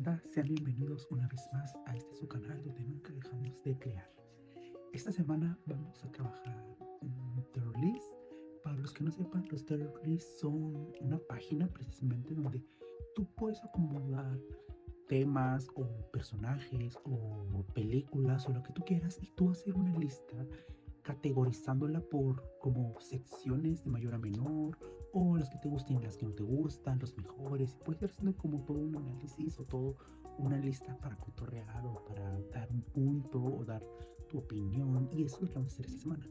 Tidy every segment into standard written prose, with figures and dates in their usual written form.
Hola, sean bienvenidos una vez más a este su canal donde nunca dejamos de crear. Esta semana vamos a trabajar un terror list. Para los que no sepan, los terror lists son una página precisamente donde tú puedes acomodar temas o personajes o películas o lo que tú quieras y tú hacer una lista categorizándola por como secciones de mayor a menor o las que te gusten y las que no te gustan, los mejores, y puedes ir haciendo como todo un análisis o todo una lista para cotorrear o para dar un punto o dar tu opinión, y eso es lo que vamos a hacer esta semana.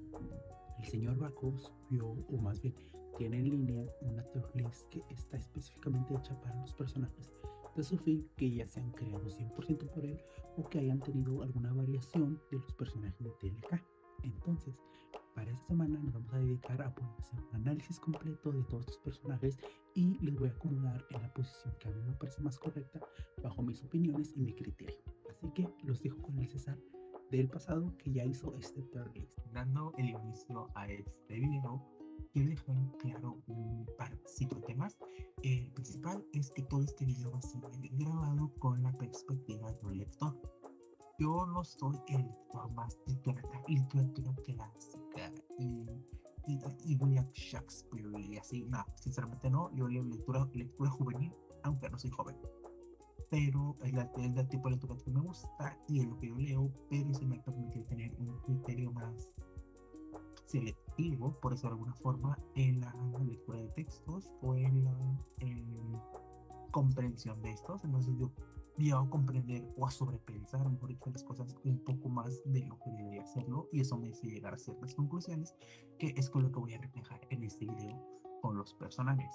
El señor Baco subió, o más bien tiene en línea una tier list que está específicamente hecha para los personajes de su feed que ya se han creado 100% por él o que hayan tenido alguna variación de los personajes de TLK. Entonces, para esta semana nos vamos a dedicar a poder hacer un análisis completo de todos estos personajes y les voy a acomodar en la posición que a mí me parece más correcta bajo mis opiniones y mi criterio. Así que los dejo con el César del pasado que ya hizo este tier list. Dando el inicio a este video, quiero dejar claro un par de temas. El principal es que todo este video va a ser grabado con la perspectiva de un lector. Yo no soy el lector más de literatura clásica y William Shakespeare y así. No, sinceramente no. Yo leo lectura juvenil, aunque no soy joven. Pero es el tipo de lectura que me gusta y es lo que yo leo, pero se me permite tener un criterio más selectivo, por eso de alguna forma, en la lectura de textos o en la comprensión de estos. Entonces yo llego a comprender o a sobrepensar, mejor dicho, las cosas un poco más de lo que debería hacerlo, y eso me hace llegar a ciertas conclusiones, que es con lo que voy a reflejar en este video con los personajes.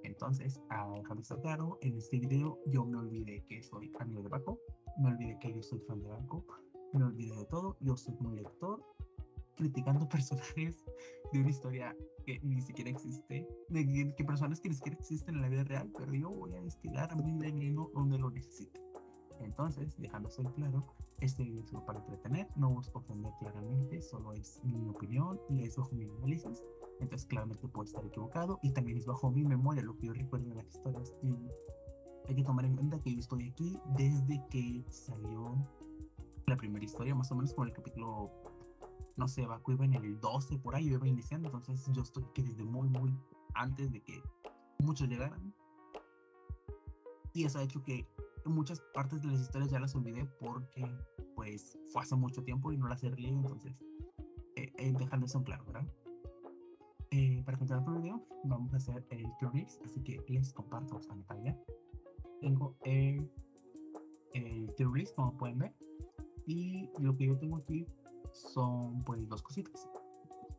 Entonces, a dejar esto claro, en este video yo me olvidé que soy amigo de Baco, me olvidé que yo soy fan de Baco, me olvidé de todo, yo soy un lector criticando personajes de una historia que ni siquiera existe, de que personas que ni siquiera existen en la vida real, pero yo voy a destilar mi veneno donde lo necesite. Entonces, dejándose claro, este video es solo para entretener, no busco ofender claramente, solo es mi opinión y es bajo mi análisis. Entonces, claramente puedo estar equivocado y también es bajo mi memoria lo que yo recuerdo de las historias. Y hay que tomar en cuenta que yo estoy aquí desde que salió la primera historia, más o menos con el capítulo, no sé, Baku iba en el 12 por ahí, yo iba iniciando, entonces yo estoy aquí desde muy antes de que muchos llegaran. Y eso ha hecho que muchas partes de las historias ya las olvidé porque pues fue hace mucho tiempo y no las he leído, entonces dejando eso en claro, ¿verdad? Para continuar con el video, vamos a hacer el tier list, así que les comparto esta pantalla. Tengo el tier list, como pueden ver, y lo que yo tengo aquí son pues dos cositas.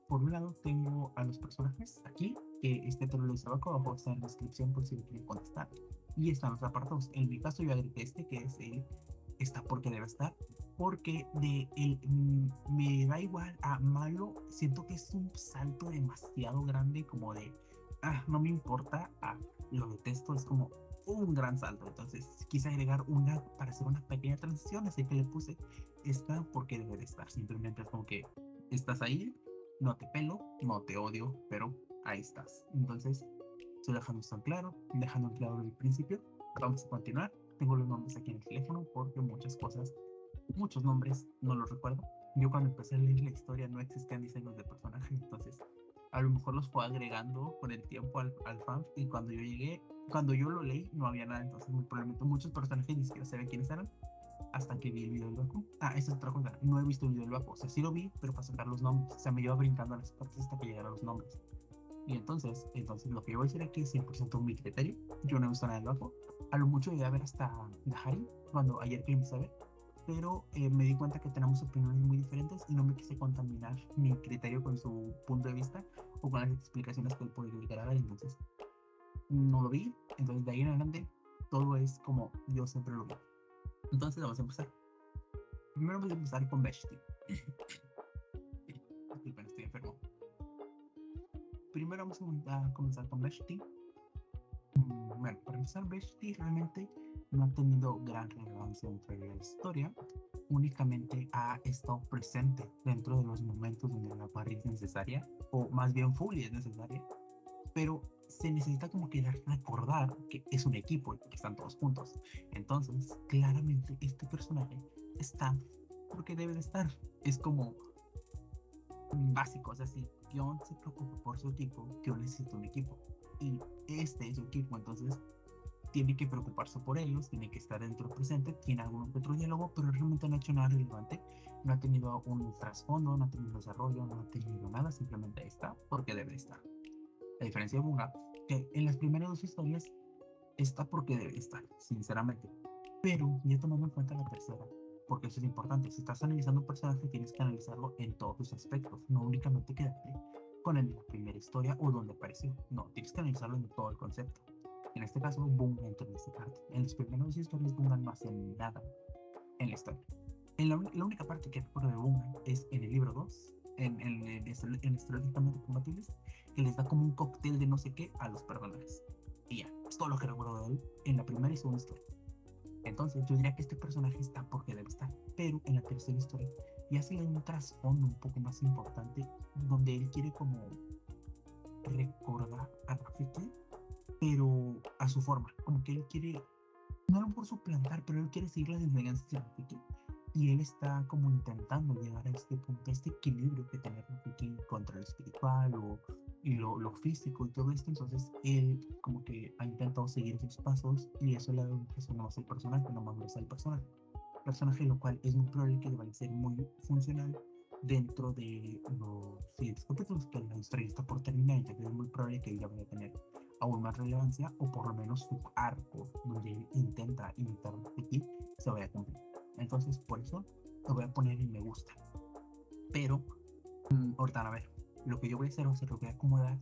Por un lado tengo a los personajes aquí, que este te lo dice abajo está en la descripción por si lo quieren contestar. Y están los apartados. En mi caso yo agregué este, que es el está porque debe estar, porque de el me da igual a malo, siento que es un salto demasiado grande, como de no me importa a lo detesto, es como un gran salto. Entonces quise agregar una para hacer una pequeña transición, así que le puse está porque debe de estar. Simplemente es como que estás ahí, no te pelo, no te odio, pero ahí estás. Entonces, estoy dejando esto en claro, dejando en claro el principio. Vamos a continuar. Tengo los nombres aquí en el teléfono porque muchos nombres no los recuerdo. Yo cuando empecé a leer la historia no existían diseños de personajes, entonces a lo mejor los fue agregando con el tiempo al fan, y cuando yo lo leí no había nada, entonces muy probablemente muchos personajes ni siquiera sabía quiénes eran hasta que vi el video del Baku. Esa es otra cosa, no he visto el video del Baku, o sea, sí lo vi, pero para sacar los nombres, o sea, me iba brincando a las partes hasta que llegaran los nombres. Y entonces lo que yo voy a decir aquí es 100% mi criterio. Yo no he visto nada del Baku. A lo mucho llegué a ver hasta Dahari, cuando ayer que empecé a ver, pero me di cuenta que tenemos opiniones muy diferentes y no me quise contaminar mi criterio con su punto de vista o con las explicaciones que él podría llegar a dar. Entonces no lo vi, entonces de ahí en adelante todo es como yo siempre lo vi. Entonces vamos a empezar. Primero vamos a empezar con Veshti. Disculpen, estoy enfermo. Primero vamos a comenzar con Veshti. Bueno, para empezar, Veshti realmente no ha tenido gran relevancia dentro de la historia. Únicamente ha estado presente dentro de los momentos donde la parry es necesaria, o más bien Fully es necesaria, pero se necesita como que recordar que es un equipo y que están todos juntos. Entonces, claramente este personaje está porque debe de estar. Es como básico, o sea, si Kion se preocupa por su equipo, Kion necesita un equipo. Y este es su equipo, entonces tiene que preocuparse por ellos, tiene que estar dentro presente, tiene algún otro diálogo, pero realmente no ha hecho nada relevante, no ha tenido un trasfondo, no ha tenido desarrollo, no ha tenido nada, simplemente está porque debe estar. A diferencia de Bunga, que en las primeras dos historias está porque debe estar, sinceramente. Pero ya tomando en cuenta la tercera, porque eso es importante, si estás analizando un personaje tienes que analizarlo en todos sus aspectos, no únicamente quedarte con el de la primera historia o donde apareció, no, tienes que analizarlo en todo el concepto. En este caso, Bunga entra en esta parte. En las primeras dos historias, Bunga no hace nada en la historia. La única parte que recuerdo de Bunga es en el libro 2, en Estrategicamente Compatibles, que les da como un cóctel de no sé qué a los personajes. Y ya, es todo lo que recuerdo de él en la primera y segunda historia. Entonces, yo diría que este personaje está porque debe estar, pero en la tercera historia ya se le da un trasfondo un poco más importante, donde él quiere como recordar a Rafiki, pero a su forma, como que él quiere, no por suplantar, pero él quiere seguir las enseñanzas de Rafiki, y él está como intentando llegar a este punto, a este equilibrio que tiene Rafiki contra lo espiritual y lo físico y todo esto. Entonces él como que ha intentado seguir esos pasos y eso le da un peso más al personaje, no más al personaje, lo cual es muy probable que vaya a ser muy funcional dentro de los siguientes capítulos, que la historia está por terminar, entonces es muy probable que ella vaya a tener aún más relevancia, o por lo menos su arco donde él intenta imitar Rafiki se vaya a cumplir. Entonces, por eso lo voy a poner en me gusta. Pero, ahorita a ver, lo que yo voy a hacer va a ser lo voy a acomodar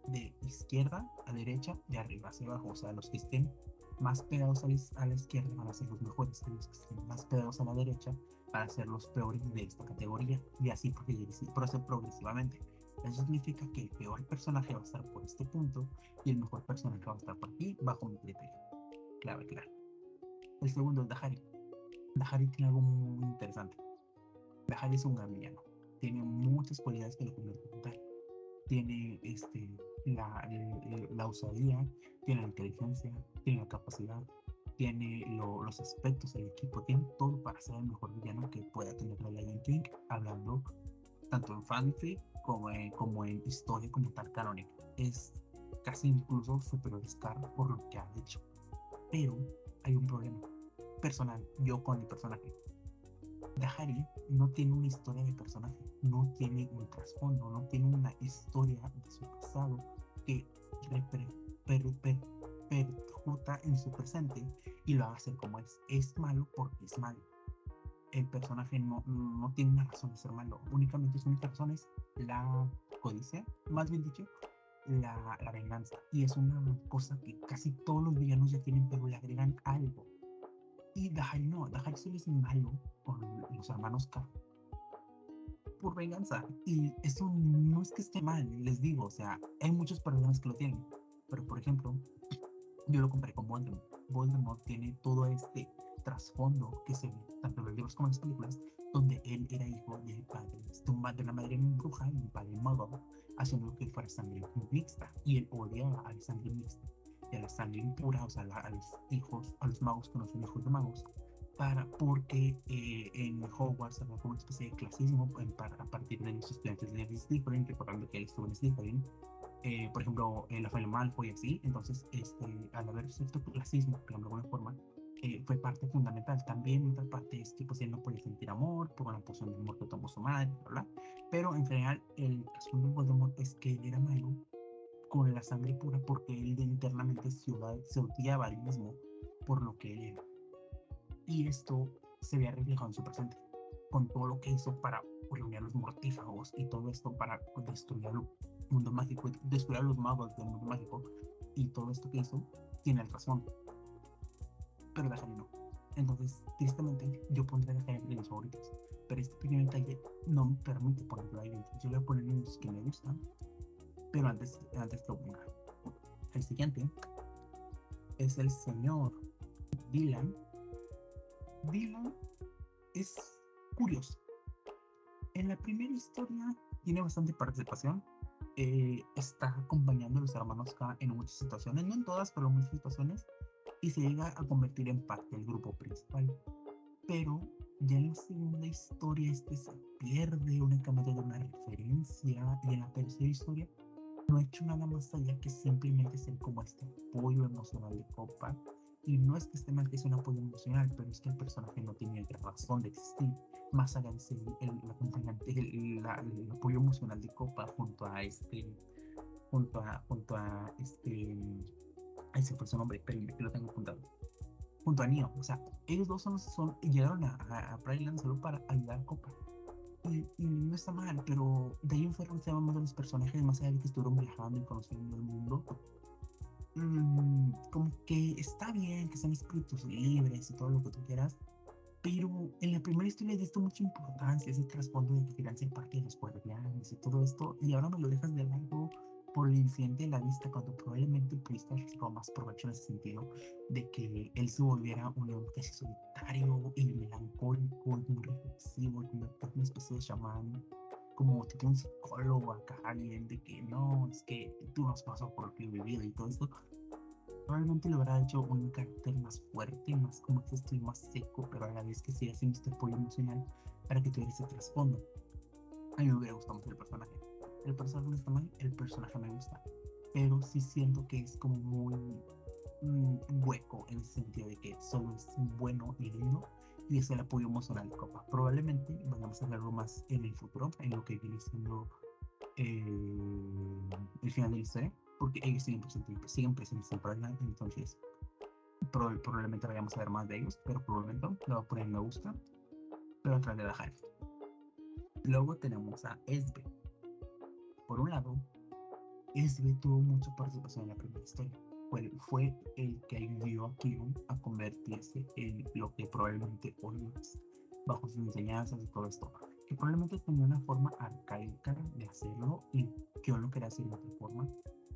de izquierda a derecha, de arriba hacia abajo. O sea, los que estén más pegados a la izquierda van a ser los mejores, y los que estén más pegados a la derecha van a ser los peores de esta categoría. Y así progresivamente. Eso significa que el peor personaje va a estar por este punto y el mejor personaje va a estar por aquí, bajo mi criterio. Claro. El segundo es Dahari. Dahari tiene algo muy interesante. Dahari es un gran villano. Tiene muchas cualidades que lo convierten en tal. Tiene la osadía, tiene la inteligencia, tiene la capacidad, tiene los aspectos del equipo, tiene todo para ser el mejor villano que pueda tener la Lion King, hablando tanto en fanfic como en historia como tal canónica. Es casi incluso superior a Scar por lo que ha hecho. Pero hay un problema personal, yo con el personaje. Dahari no tiene una historia de personaje, no tiene un trasfondo, no tiene una historia de su pasado que perjuta en su presente y lo haga ser como es. Es malo porque es malo. El personaje no tiene una razón de ser malo, únicamente su única razón es la codicia, más bien dicho, la venganza. Y es una cosa que casi todos los villanos ya tienen, pero le agregan algo. Y Dahari no, Dahari solo es malo con los hermanos K por venganza. Y eso no es que esté mal, les digo, o sea, hay muchos personajes que lo tienen. Pero por ejemplo, yo lo comparé con Voldemort. Voldemort tiene todo este trasfondo que se ve tanto en los libros como en las películas, donde él era hijo de padres, de una madre bruja y un padre mago, haciendo que fuera sangre mixta. Y él odiaba a la sangre mixta y a la sangre impura, o sea, a los hijos, a los magos que no son hijos de magos, porque en Hogwarts había como una especie de clasismo a partir de los estudiantes de Slytherin, recordando que él estuvo en Slytherin, por ejemplo, la familia Malfoy y así. Entonces, al haber cierto clasismo, de alguna forma, fue parte fundamental. También otra parte es que pues él no podía sentir amor por una poción de amor que tomó su madre, ¿verdad? Pero en general, el asunto de Voldemort es que él era malo con la sangre pura porque él internamente se odiaba a él mismo por lo que él era. Y esto se veía reflejado en su presente, con todo lo que hizo para reunir a los mortífagos y todo esto para destruir el mundo mágico, destruir a los magos del mundo mágico, y todo esto que hizo tiene el razón, pero Dahari no. Entonces, tristemente, yo pondré Dahari entre mis favoritos, pero este pequeño detalle no me permite ponerlo ahí dentro. Yo le voy a poner unos que me gustan, pero antes que lo ponga. El siguiente es el señor Dylan. Dylan es curioso. En la primera historia tiene bastante participación, está acompañando a los hermanos K en muchas situaciones, no en todas, pero en muchas situaciones, y se llega a convertir en parte del grupo principal. Pero ya en la segunda historia se pierde únicamente de una referencia, y en la tercera historia no ha hecho nada más allá que simplemente ser como este apoyo emocional de Copa. Y no es que esté mal que sea un apoyo emocional, pero es que el personaje no tiene razón de existir, más allá de ser el acompañante, el apoyo emocional de Copa a ese personaje, hombre, pero que lo tengo apuntado, junto a Neo. O sea, ellos dos llegaron a Pride Land solo para ayudar a Copa. Y no está mal, pero de ahí en fuera se llaman más de los personajes, más allá de que estuvieron viajando y conociendo el mundo. Como que está bien que sean espíritus libres y todo lo que tú quieras, pero en la primera historia le diste mucha importancia, ese trasfondo de que querían ser parte de los guardianes y todo esto, y ahora me lo dejas de lado por el incidente de la vista, cuando probablemente pudiste haber sacado más provecho en ese sentido, de que él se volviera un león casi solitario y melancólico, y muy reflexivo, y como una especie de chamán, como tipo un psicólogo acá, alguien de que no, es que tú no has pasado por lo que he vivido y todo esto. Probablemente lo habrá hecho un carácter más fuerte, más como que estoy más seco, pero a la vez que siga haciendo este apoyo emocional para que tuviera ese trasfondo. A mí me hubiera gustado mucho el personaje. El personaje no está mal, el personaje me gusta, pero sí siento que es como muy hueco en el sentido de que solo es bueno y lindo y es el apoyo emocional de Copa. Probablemente vayamos a verlo más en el futuro, en lo que viene siendo el final de la historia, porque ellos siguen presentes en Pride, entonces probablemente vayamos a ver más de ellos, pero por el momento le voy a poner me gusta, pero atrás de la hype. Luego tenemos a Esbe. Por un lado, Esbe tuvo mucha participación en la primera historia. Fue el que ayudó a Kion a convertirse en lo que probablemente hoy es, bajo sus enseñanzas y todo esto, que probablemente tenía una forma arcaica de hacerlo y Kion lo quería hacer de otra forma,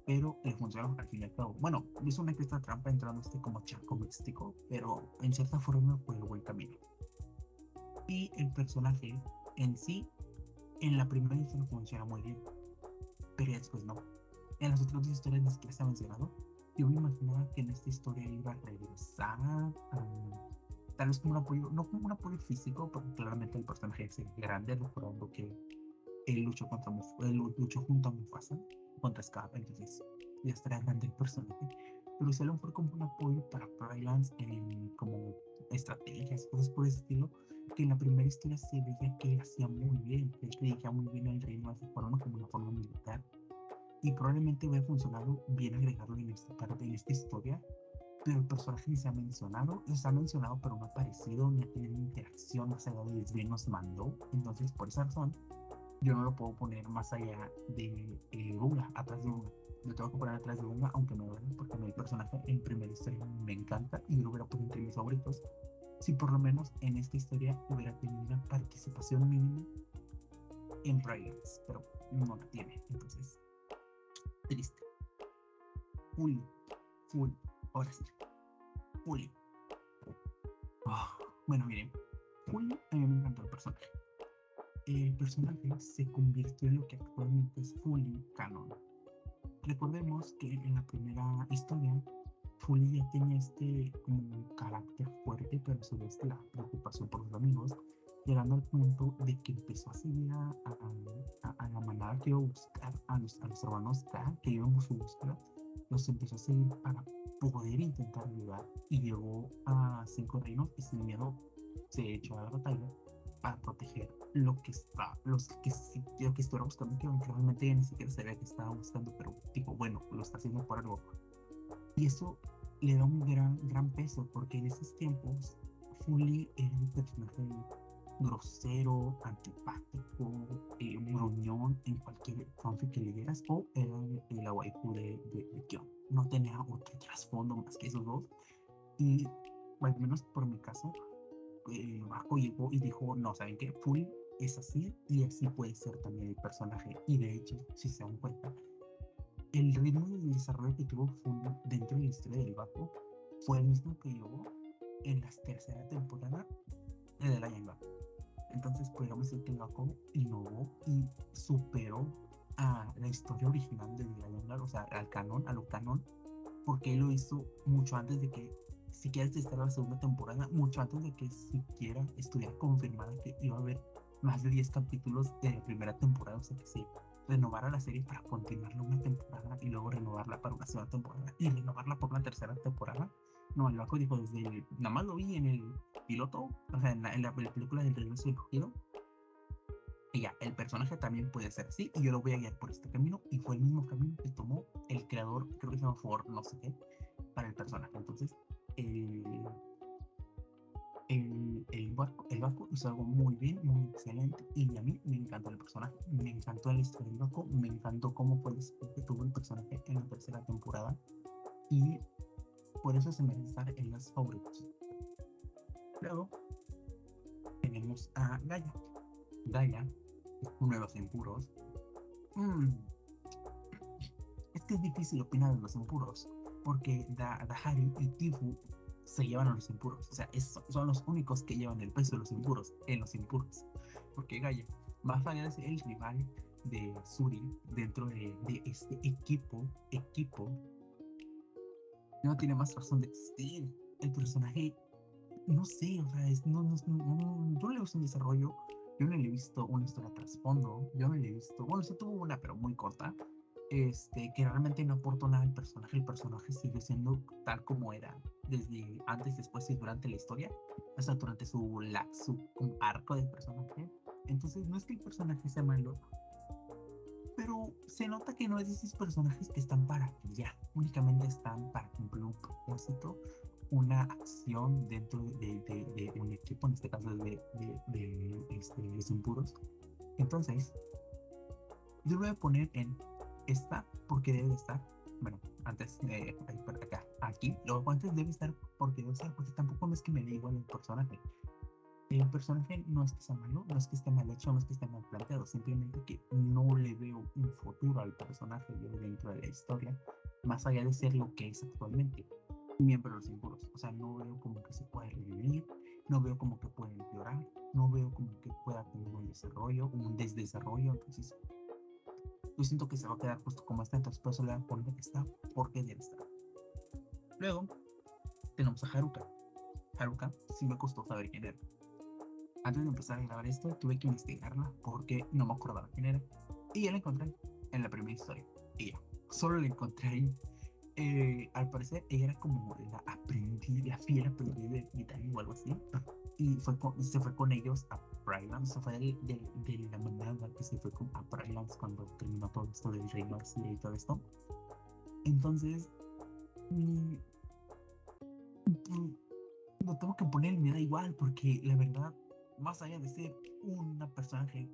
pero le funcionó al fin y al cabo. Bueno, hizo una que esta trampa entrando como charco místico, pero en cierta forma fue el buen camino. Y el personaje en sí, en la primera historia funciona muy bien, pero después no. En las otras dos historias ni siquiera se ha mencionado. Yo me imaginaba que en esta historia iba a regresar, tal vez como un apoyo, no como un apoyo físico, porque claramente el personaje es grande, recordando que él luchó junto a Mufasa contra Scar, entonces ya estaría grande el personaje. Pero si a lo mejor como un apoyo para Prylands en como estrategias, cosas por ese estilo, que en la primera historia se veía que él hacía muy bien, que él dirigía muy bien el reino de esa forma, como una forma militar, y probablemente hubiera funcionado bien agregarlo en esta parte, en esta historia, pero el personaje ni se ha mencionado, pero no ha aparecido ni ha tenido interacción más allá de Sven nos mandó, entonces por esa razón yo no lo puedo poner más allá de Bunga, atrás de Bunga. Lo tengo que poner atrás de Bunga, aunque me duele, porque el personaje en primera historia me encanta y lo hubiera puesto entre mis favoritos. Si por lo menos en esta historia hubiera tenido una participación mínima en Brilliance, pero no la tiene, entonces triste. Full, full, ahora sí, full. Oh, bueno, miren, full a mí me encantó el personaje. El personaje se convirtió en lo que actualmente es Fully canon. Recordemos que en la primera historia, Fully ya tenía como un carácter fuerte, pero a su vez la preocupación por los amigos, llegando al punto de que empezó a seguir a la manada que iba a buscar, a los hermanos K que iban a su búsqueda, los empezó a seguir para poder intentar ayudar, y llegó a 5 reinos y sin miedo se echó a la batalla para proteger lo que estuviera buscando, que realmente ni siquiera sabía que estaba buscando, pero digo, bueno, lo está haciendo por algo. Y eso le da un gran peso, porque en esos tiempos Fully era un personaje grosero, antipático, gruñón en cualquier fanfic que leyeras, o era la waifu de Kyo. No tenía otro trasfondo más que esos dos. Y al menos por mi caso, Baco llegó y dijo, no, ¿saben qué? Full es así y así puede ser también el personaje. Y de hecho, si se dan cuenta, el ritmo de desarrollo que tuvo Full dentro de la historia del Baco fue el mismo que llevó en la tercera temporada de la Yanga. Entonces podríamos decir que el Baco innovó y superó a la historia original de Diagonal, o sea, al canon, a lo canon, porque él lo hizo mucho antes de que siquiera existiera la segunda temporada, mucho antes de que siquiera estuviera confirmada que iba a haber más de 10 capítulos de la primera temporada, o sea que se renovara la serie para continuarla una temporada y luego renovarla para una segunda temporada y renovarla por una tercera temporada. No, el Baco dijo nada más lo vi en el piloto, o sea, en la película del Regreso del Cogido, y ya, el personaje también puede ser así y yo lo voy a guiar por este camino, y fue el mismo camino que tomó el creador, creo que se llama Ford, no sé qué, para el personaje. Entonces, el, el barco hizo algo muy bien, muy excelente, y a mí me encantó el personaje, me encantó la historia del barco, me encantó cómo fue después que tuvo el personaje en la tercera temporada, y por eso se merece estar en las favoritos. Luego tenemos a Gaia. Gaia, uno de los impuros. Es que es difícil opinar de los impuros, porque Dahari y Tifu se llevan a los impuros, o sea, son los únicos que llevan el peso de los impuros en los impuros, porque Gaia, más allá de ser el rival de Suri dentro de este equipo, no tiene más razón de existir. El personaje, no sé, o sea, yo no le he visto un desarrollo, yo no le he visto una historia trasfondo, yo no le he visto, bueno, sí tuvo una, pero muy corta, que realmente no aportó nada al personaje. El personaje sigue siendo tal como era desde antes, después y durante la historia, hasta durante su arco del personaje. Entonces no es que el personaje sea malo, pero se nota que no es de esos personajes que están para ya, únicamente están para cumplir un propósito, una acción dentro de un equipo, en este caso de los impuros. Entonces, yo lo voy a poner en esta porque debe estar. Bueno, antes, acá, aquí, luego antes debe estar porque debe estar, porque tampoco no es que me dé igual el personaje. El personaje no es que sea malo, no es que esté mal hecho, no es que esté mal planteado, simplemente que no le veo un futuro al personaje yo dentro de la historia, más allá de ser lo que es actualmente, miembro de los impuros. O sea, no veo como que se pueda revivir, no veo como que pueda empeorar, no veo como que pueda tener un desarrollo, un desdesarrollo. Entonces, yo siento que se va a quedar justo como está, entonces por eso le voy a poner que está porque debe estar. Luego, tenemos a Haruka. Haruka sí me costó saber quién era. Antes de empezar a grabar esto, tuve que investigarla porque no me acordaba quién era. Y ya la encontré en la primera historia. Y ya, solo la encontré ahí. Al parecer, ella era como la fiel aprendiz de Mitani o algo así. Y se fue con ellos a Pridelands. Se fue de la manada que se fue a Pridelands cuando terminó todo esto del reino y todo esto. Entonces, no tengo que poner, me da igual, porque la verdad, más allá de ser una personaje,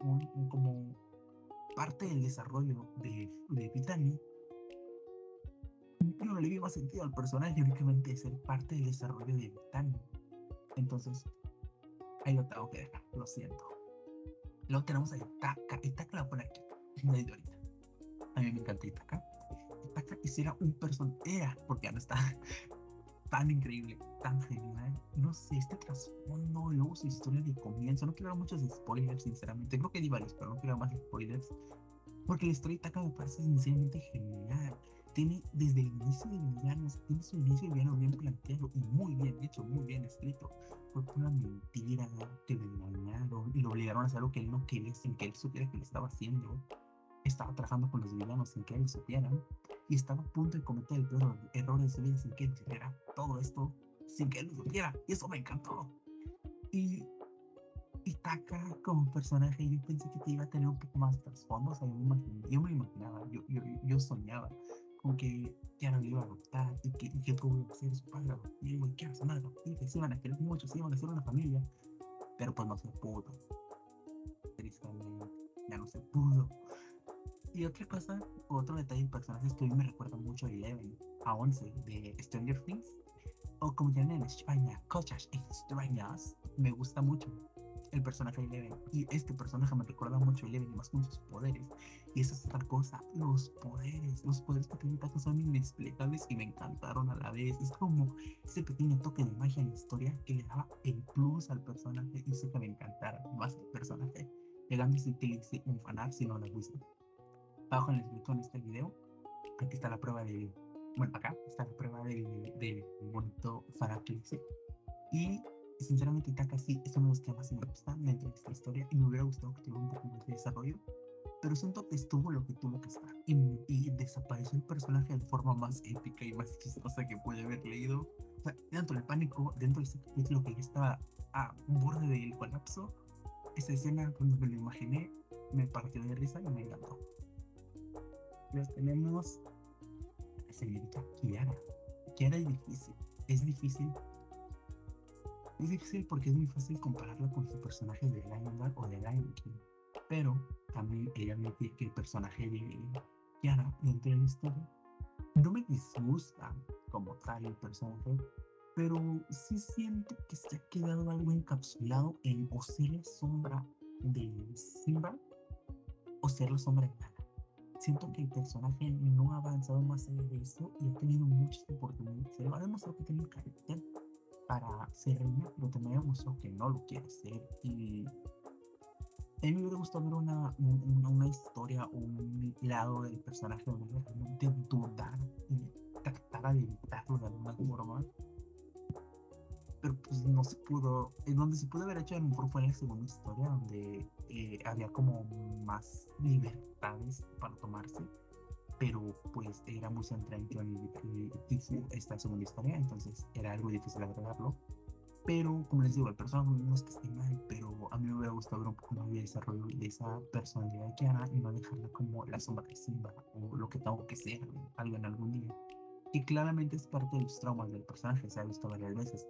como parte del desarrollo de Vitani, yo no le vi más sentido al personaje únicamente ser parte del desarrollo de Vitani. Entonces, ahí lo tengo que dejar, lo siento. Luego tenemos a Itaka. Itaka la pone aquí, desde ahorita. A mí me encanta Itaka. Itaka era un personaje, porque ya no está tan increíble, tan genial. No sé, este trasfondo, luego su historia de comienzo. No quiero dar muchos spoilers, sinceramente. Creo que di varios, pero no quiero dar más spoilers. Porque la historia de Taka me parece sinceramente genial. Tiene desde el inicio de villanos, tiene su inicio de villano bien planteado y muy bien hecho, muy bien escrito. Fue una mentira que le engañaron y lo obligaron a hacer algo que él no quería sin que él supiera que le estaba haciendo. Estaba trabajando con los villanos sin que él lo supiera y estaba a punto de cometer el peor error de su vida sin que él supiera todo esto, sin que él lo supiera, y eso me encantó. Y Taka como personaje, yo pensé que te iba a tener un poco más de trasfondo. O sea, yo me imaginaba, yo soñaba con que Tiara le iba a adoptar y que todo iba a ser su padre adoptivo y que era su madre adoptiva y se iban a querer mucho, se iban a hacer una familia, pero pues no se pudo, tristemente, ya no se pudo. Y otra cosa, otro detalle del personaje es que a mí me recuerda mucho a Eleven, a 11 de Stranger Things, o como llaman en España, Cosas Extrañas. Me gusta mucho el personaje de Eleven, y este personaje me recuerda mucho a Eleven, y más con sus poderes. Y esa es otra cosa, los poderes que tiene Taka son inexplicables y me encantaron a la vez. Es como ese pequeño toque de magia en la historia que le daba el plus al personaje y hizo que me encantara más el personaje, llegando a sentirse un fanar si no la gusta. Abajo en la descripción está el video. Aquí está la prueba del. Bueno, acá está la prueba del bonito Faraclix. Y sinceramente, Takashi es uno de los que más me gustan dentro de esta historia. Y me hubiera gustado que tuviera un poco más de desarrollo. Pero siento que estuvo lo que tuvo que estar. Y desapareció el personaje de forma más épica y más chistosa que puede haber leído. O sea, dentro del pánico, dentro de este capítulo que ya estaba a un borde del colapso, esa escena, cuando me lo imaginé, me partió de risa y me encantó. Luego tenemos a la señorita Kiara. Kiara es difícil. Es difícil. Es difícil porque es muy fácil compararla con su personaje de Lion o de Lion King. Pero también ella me dice que el personaje de Kiara dentro de la historia no me disgusta como tal el personaje, pero sí siento que se ha quedado algo encapsulado en o ser la sombra de Simba o ser la sombra de Nala. Siento que el personaje no ha avanzado más allá de eso y ha tenido muchas oportunidades. Se lo ha demostrado que tiene carácter para ser reina, pero también ha demostrado que no lo quiere ser. Y a mí me hubiera gustado ver una historia, un lado del personaje donde realmente dudar y tratara de evitarlo de alguna forma. Pero pues no se pudo. Donde se pudo haber hecho a lo mejor fue en la segunda historia, donde había como más libertades para tomarse. Pero pues era muy central en Johnny y esta segunda historia, entonces era algo difícil agregarlo. Pero, como les digo, el personaje no es que esté mal, pero a mí me hubiera gustado ver un poco más de desarrollo de esa personalidad de Kiara y no dejarla como la sombra de Simba o lo que tengo que ser algo en algún día. Y claramente es parte de los traumas del personaje, se ha visto varias veces,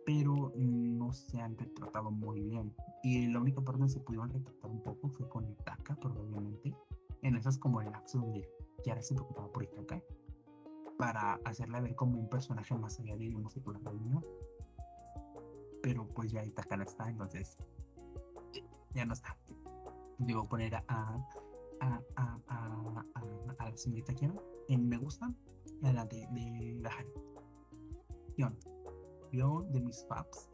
pero no se han retratado muy bien. Y la única parte donde se pudieron retratar un poco fue con Itaka, probablemente, en esas como el lapso donde Kiara se preocupaba por Itaka, para hacerla ver como un personaje más allá de una secular reina. Pero pues ya Itaka no está, entonces ya no está. Debo poner a la señorita Kiara en me gusta, la de la Hari. Guión de mis faps.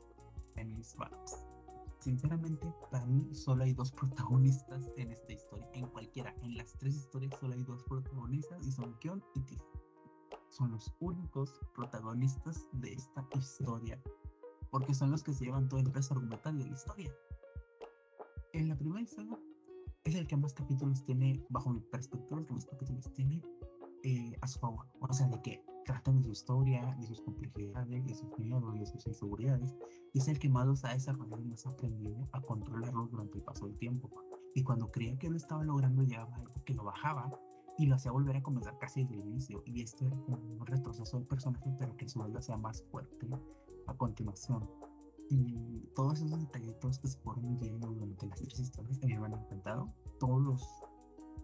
Sinceramente, para mí solo hay dos protagonistas en esta historia. En cualquiera, en las tres historias solo hay dos protagonistas y son Kion y Tiff. Son los únicos protagonistas de esta historia, porque son los que se llevan todo el peso argumental de la historia. En la primera historia es el que más capítulos tiene, bajo mi perspectiva, el que más capítulos tiene a su favor. O sea, de que tratan de su historia, de sus complejidades, de sus miedos, de sus inseguridades. Y es el que más los ha desarrollado y más ha aprendido a controlarlos durante el paso del tiempo. Y cuando creía que lo estaba logrando, llegaba algo que lo bajaba y lo hacía volver a comenzar casi desde el inicio. Y esto era como un retroceso del personaje, pero que su vuelta sea más fuerte a continuación. Y todos esos detallitos que se fueron viendo durante las tres historias a mí me han encantado. Todos los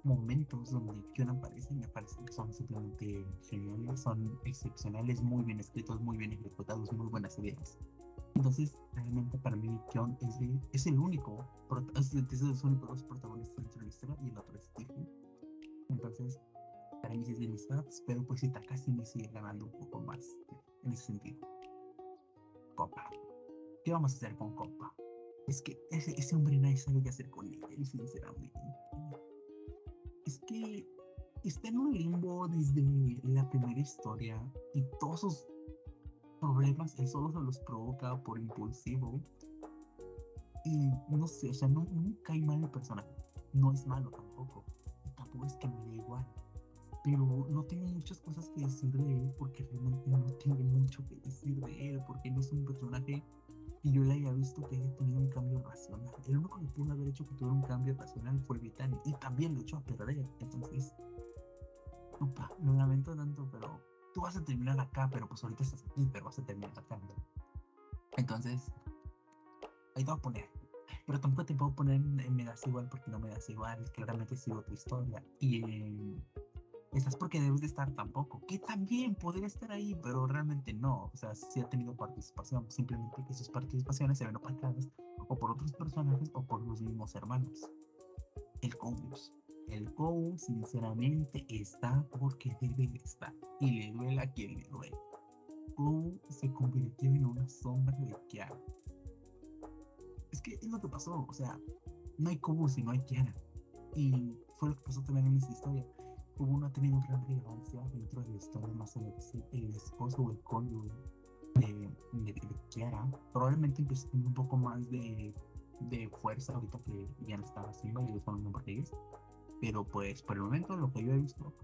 momentos donde Kion aparece me parecen que son simplemente geniales, son excepcionales, muy bien escritos, muy bien ejecutados, muy buenas ideas. Entonces, realmente para mí Kion es el único, es de los únicos dos protagonistas dentro de la historia y el otro es Tiffy. Entonces, para mí sí es de mis faps, pero pues Itaka sí me sigue ganando un poco más en ese sentido. Copa. ¿Qué vamos a hacer con Copa? Es que ese hombre nadie sabe qué hacer con él, sinceramente. Es que está en un limbo desde la primera historia y todos sus problemas él solo se los provoca por impulsivo. Y no sé, o sea, no cae mal el personaje. No es malo tampoco. Y tampoco es que me dé igual. Pero no tengo muchas cosas que decir de él porque realmente no tengo mucho que decir de él porque no es un personaje que yo le haya visto que haya tenido un cambio racional. El único que pudo haber hecho que tuviera un cambio racional fue Britannia y también lo echó a perder. Entonces, opa, lo lamento tanto, pero tú vas a terminar acá, pero pues ahorita estás aquí, pero vas a terminar acá, ¿no? Entonces, ahí te voy a poner. Pero tampoco te puedo poner me das igual porque no me das igual. Claramente sigo tu historia. Y estás porque debes de estar tampoco. Que también podría estar ahí, pero realmente no. O sea, sí ha tenido participación. Simplemente que sus participaciones se ven opacadas o por otros personajes o por los mismos hermanos. El Cobus. El Cobus, sinceramente, está porque debe de estar. Y le duele a quien le duele. Cobus se convirtió en una sombra de Kiara. Es que es lo que pasó. O sea, no hay Cobus y no hay Kiara. Y fue lo que pasó también en esta historia. Hubo no ha tenido gran relevancia dentro de la historia, más allá de ser el esposo o el cónyuge de Kiara. Probablemente empecé a tener un poco más de fuerza ahorita que ya no estaba haciendo y son un Rodríguez. Pero pues por el momento lo que yo he visto,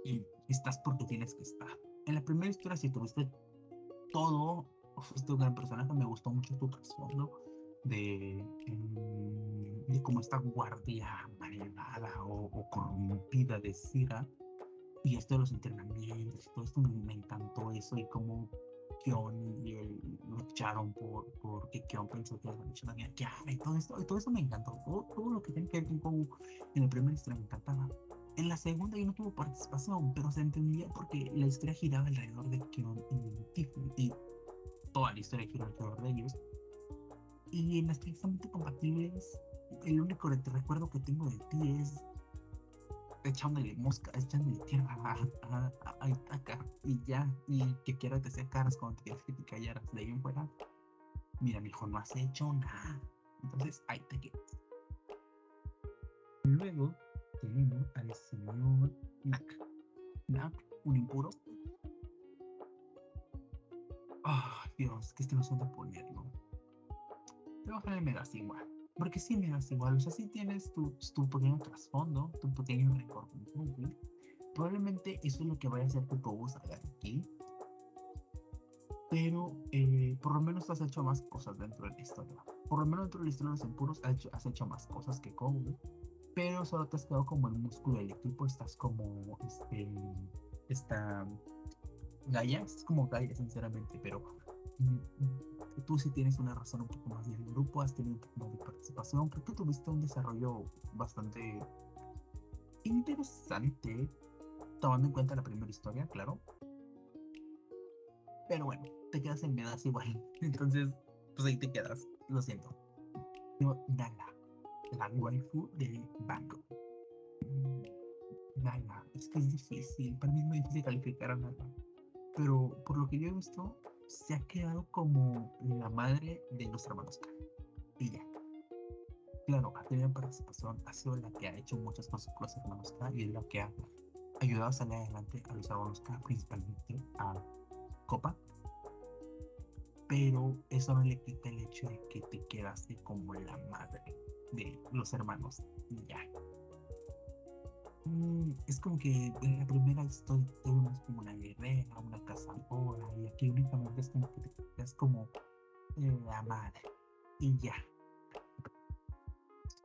y estás porque tienes que estar. En la primera historia si tuviste todo, fuiste un gran personaje, me gustó mucho tu trasfondo de cómo esta guardia malvada o corrompida de Sira y esto de los entrenamientos y todo esto me encantó eso y cómo Kion y él lucharon porque Kion pensó que había hecho la vida Kiara y todo eso me encantó, todo lo que tiene que ver con Kou en la primera historia me encantaba. En la segunda yo no tuvo participación, pero se entendía porque la historia giraba alrededor de Kion y Tiffany y toda la historia gira alrededor de ellos. Y en las precisamente compatibles, el único recuerdo que tengo de ti es echándole mosca, echándole tierra a Itaka y ya, y que quiera te sea caras cuando te quieras que te callaras. De ahí en fuera, mira, mi hijo, no has hecho nada. Entonces, ahí te quedas. Luego tenemos al señor Nak. Nak, un impuro. Ah, Dios, que no sé dónde ponerlo. Te voy a poner Megas igual. Porque sí, Megas igual. O sea, sí tienes tu pequeño trasfondo, tu pequeño récord con Google. Probablemente eso es lo que vaya a hacer que Kobo salga de aquí. Pero por lo menos has hecho más cosas dentro de la historia. Por lo menos dentro de la historia de los impuros has hecho más cosas que Kobo. Pero solo te has quedado como el músculo del equipo. Estás como esta Gaia. Es como Gaia, sinceramente. Pero tú sí tienes una razón un poco más del grupo. Has tenido un poco más de participación. Creo que tuviste un desarrollo bastante interesante. Tomando en cuenta la primera historia, claro. Pero bueno, te quedas en Medas igual. Entonces, pues ahí te quedas. Lo siento. Yo, Nala, la waifu de Bangkok. Nala, es que es difícil. Para mí es muy difícil calificar a Nala. Pero por lo que yo he visto, se ha quedado como la madre de los hermanos K. Y ya. Claro, ha tenido participación, ha sido la que ha hecho muchas cosas por los hermanos K y es la que ha ayudado a salir adelante a los hermanos K, principalmente a Copa. Pero eso no le quita el hecho de que te quedaste como la madre de los hermanos y ya. Es como que en la primera historia tuvimos como una guerrera, una cazadora, y aquí únicamente es como que te quedas como la madre y ya.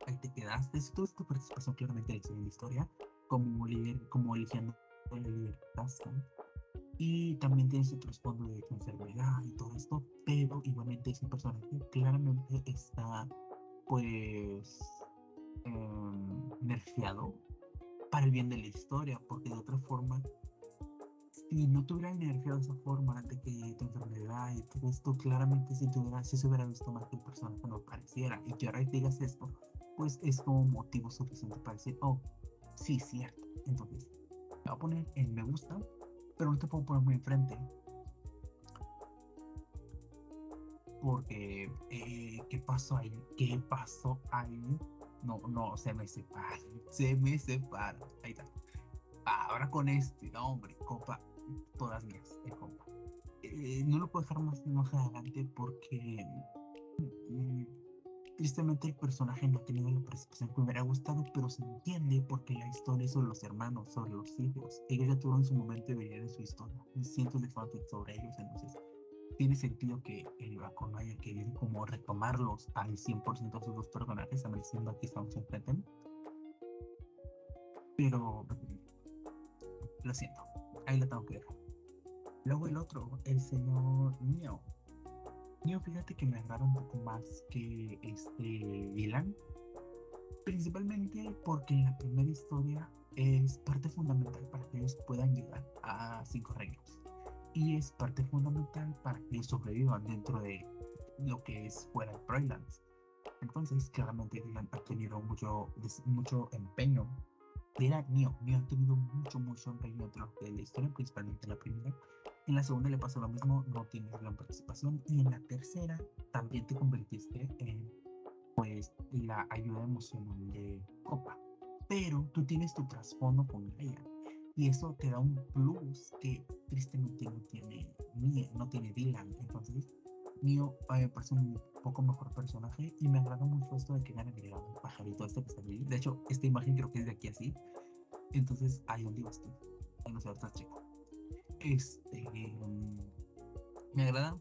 Ahí te quedaste. Toda tu participación claramente en la historia, como líder, como eligiendo la libertad, y también tiene su trasfondo de enfermedad y todo esto, pero igualmente ese personaje claramente está pues nerfeado para el bien de la historia, porque de otra forma, si no te hubieran nerfeado de esa forma de que tu enfermedad y todo esto, claramente si se hubiera visto mal que el personaje no apareciera y que ahora digas esto, pues es como motivo suficiente para decir, oh, sí, cierto. Entonces, te voy a poner en me gusta, pero no te puedo poner muy enfrente porque ¿qué pasó ahí? ¿Qué pasó ahí? No, se me separa, ahí está. Ahora con este, no, hombre, Copa, todas mías, el Copa. No lo puedo dejar más adelante porque mm, tristemente el personaje no ha tenido la participación que me hubiera gustado, pero se entiende porque la historia es sobre los hermanos, sobre los hijos. Ellos ya tuvieron su momento de brillar en su historia, y cientos de fanfics sobre ellos, entonces tiene sentido que el Bacon no haya querido como retomarlos al 100% de sus dos personajes, analizando que estamos enfrente. Pero lo siento, ahí lo tengo que dejar. Luego el otro, el señor Neo. Neo, fíjate que me agrada un poco más que Dylan, principalmente porque en la primera historia es parte fundamental para que ellos puedan llegar a 5 reinos y es parte fundamental para que ellos sobrevivan dentro de lo que es fuera de Proylands. Entonces, claramente Dylan ha tenido mucho empeño. Neo ha tenido mucho empeño dentro de la historia, principalmente en la primera. En la segunda le pasó lo mismo, no tienes gran participación. Y en la tercera también te convertiste pues la ayuda emocional de Copa. Pero tú tienes tu trasfondo con ella y eso te da un plus que tristemente no tiene Dylan. Entonces, Neo me parece un poco mejor personaje y me agrada mucho esto de que hayan agregado el pajarito este que está ahí. De hecho, esta imagen creo que es de aquí así. Entonces, ahí donde ibas tú. Ahí no sé, ahorita checo. Me agrada,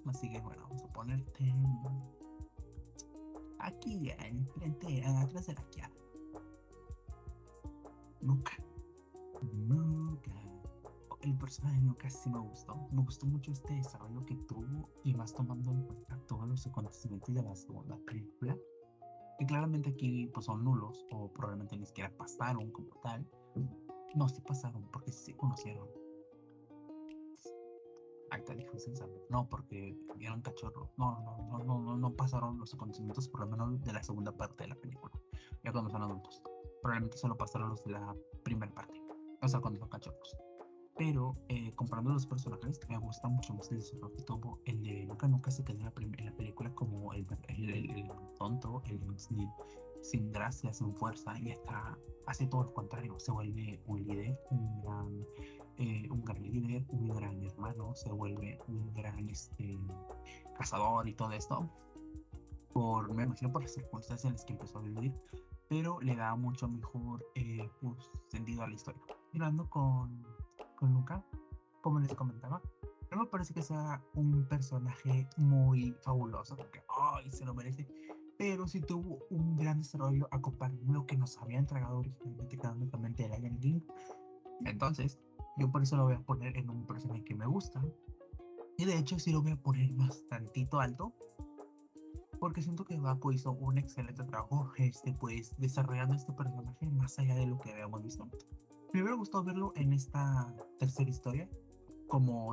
así que bueno, vamos a ponerte aquí, enfrente, atrás de la Kiara. Nunca, nunca. El personaje nunca sí me gustó. Me gustó mucho este desarrollo que tuvo y más tomando en cuenta todos los acontecimientos de la segunda película, que claramente aquí pues son nulos o probablemente ni siquiera pasaron como tal. No, sí pasaron porque sí se conocieron. Ahí está, dijo sin saber. No, porque eran cachorros. No pasaron los acontecimientos, por lo menos de la segunda parte de la película. Ya cuando son adultos. Probablemente solo pasaron los de la primera parte. O sea, cuando son cachorros. Pero comparando los personajes, me gusta mucho más el desarrollo que tuvo el de nunca se quedó en la película como el tonto, sin gracia, sin fuerza, y hace todo lo contrario, se vuelve un líder, un gran líder, un gran hermano, se vuelve un gran cazador y todo esto, me imagino por las circunstancias en las que empezó a vivir, pero le da mucho mejor pues, sentido a la historia. Mirando con Luca, como les comentaba, no me parece que sea un personaje muy fabuloso, porque ¡ay! Se lo merece, pero sí tuvo un gran desarrollo a comparar lo que nos había entregado originalmente canónicamente el Lion King. Entonces, yo por eso lo voy a poner en un personaje que me gusta, y de hecho sí lo voy a poner bastantito alto, porque siento que Baco hizo un excelente trabajo pues, desarrollando este personaje más allá de lo que habíamos visto. Me hubiera gustado verlo en esta tercera historia,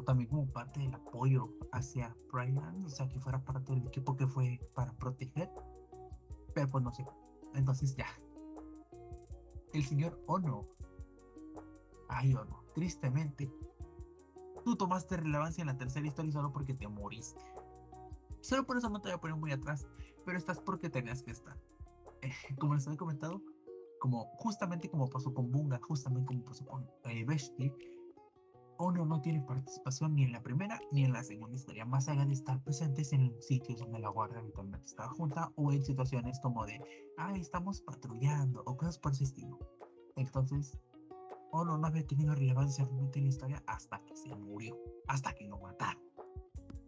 también como parte del apoyo hacia Brian, o sea, que fuera parte del equipo que fue para proteger, pero pues no sé. Entonces ya, el señor Ono, ay Ono, tristemente, tú tomaste relevancia en la tercera historia solo porque te moriste. Solo por eso no te voy a poner muy atrás, pero estás porque tenías que estar. Como les había comentado, justamente como pasó con Bunga, justamente como pasó con Veshti, Ono no tiene participación ni en la primera ni en la segunda historia, más allá de estar presentes en sitios donde la guardia habitualmente estaba junta o en situaciones como de, estamos patrullando o cosas por ese estilo. Entonces, Ono no había tenido relevancia realmente en la historia hasta que se murió, hasta que lo mataron.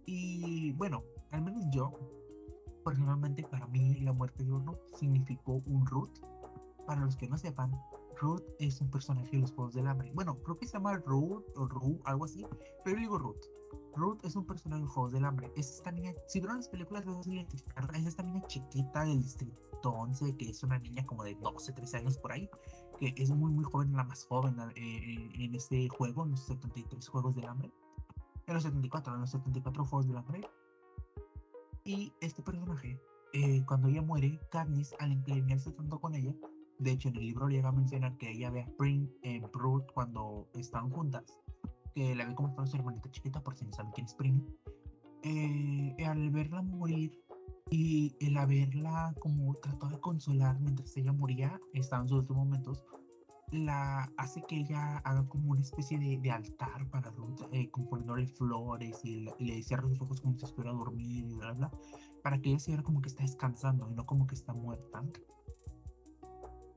Y bueno, al menos yo, personalmente para mí la muerte de Ono significó un root. Para los que no sepan, Ruth es un personaje de los Juegos del Hambre. Bueno, creo que se llama Ruth o Ru, algo así, pero yo digo Ruth. Ruth es un personaje de los Juegos del Hambre. Es esta niña, si vieron las películas, les vas a identificarla. Es esta niña chiquita del Distrito 11, que es una niña como de 12, 13 años por ahí, que es muy, muy joven, la más joven en este juego, en los 73 Juegos del Hambre. En los 74 Juegos del Hambre. Y este personaje, cuando ella muere, Katniss, al encariñarse tanto con ella, de hecho en el libro llega a mencionar que ella ve a Prim en Ruth cuando están juntas, que la ve como si su hermanita chiquita, por si no saben quién es Prim. Al verla morir y el haberla como tratado de consolar mientras ella moría, estaba en sus últimos momentos, la hace que ella haga como una especie de altar para Ruth, componiéndole flores y le cierra los ojos como si estuviera dormida y bla, bla, para que ella se viera como que está descansando y no como que está muerta.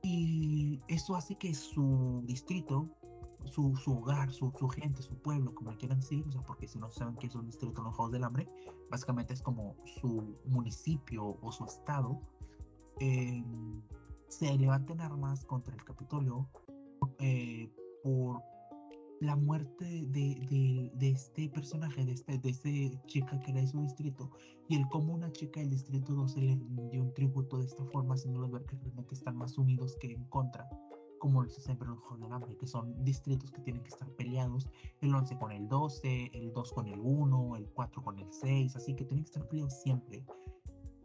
Y eso hace que su distrito, su hogar, su gente, su pueblo, como le quieran decir, o sea, porque si no saben que es un distrito en los Juegos del Hambre, básicamente es como su municipio o su estado, eh, se levanten armas contra el Capitolio por la muerte de este personaje, de este chica que era de su distrito, y el cómo una chica del distrito 12 le dio un tributo de esta forma, haciéndolos ver que realmente están más unidos que en contra, como lo siempre los Juegos del Hambre, que son distritos que tienen que estar peleados, el 11 con el 12, el 2 con el 1, el 4 con el 6, así que tienen que estar peleados siempre.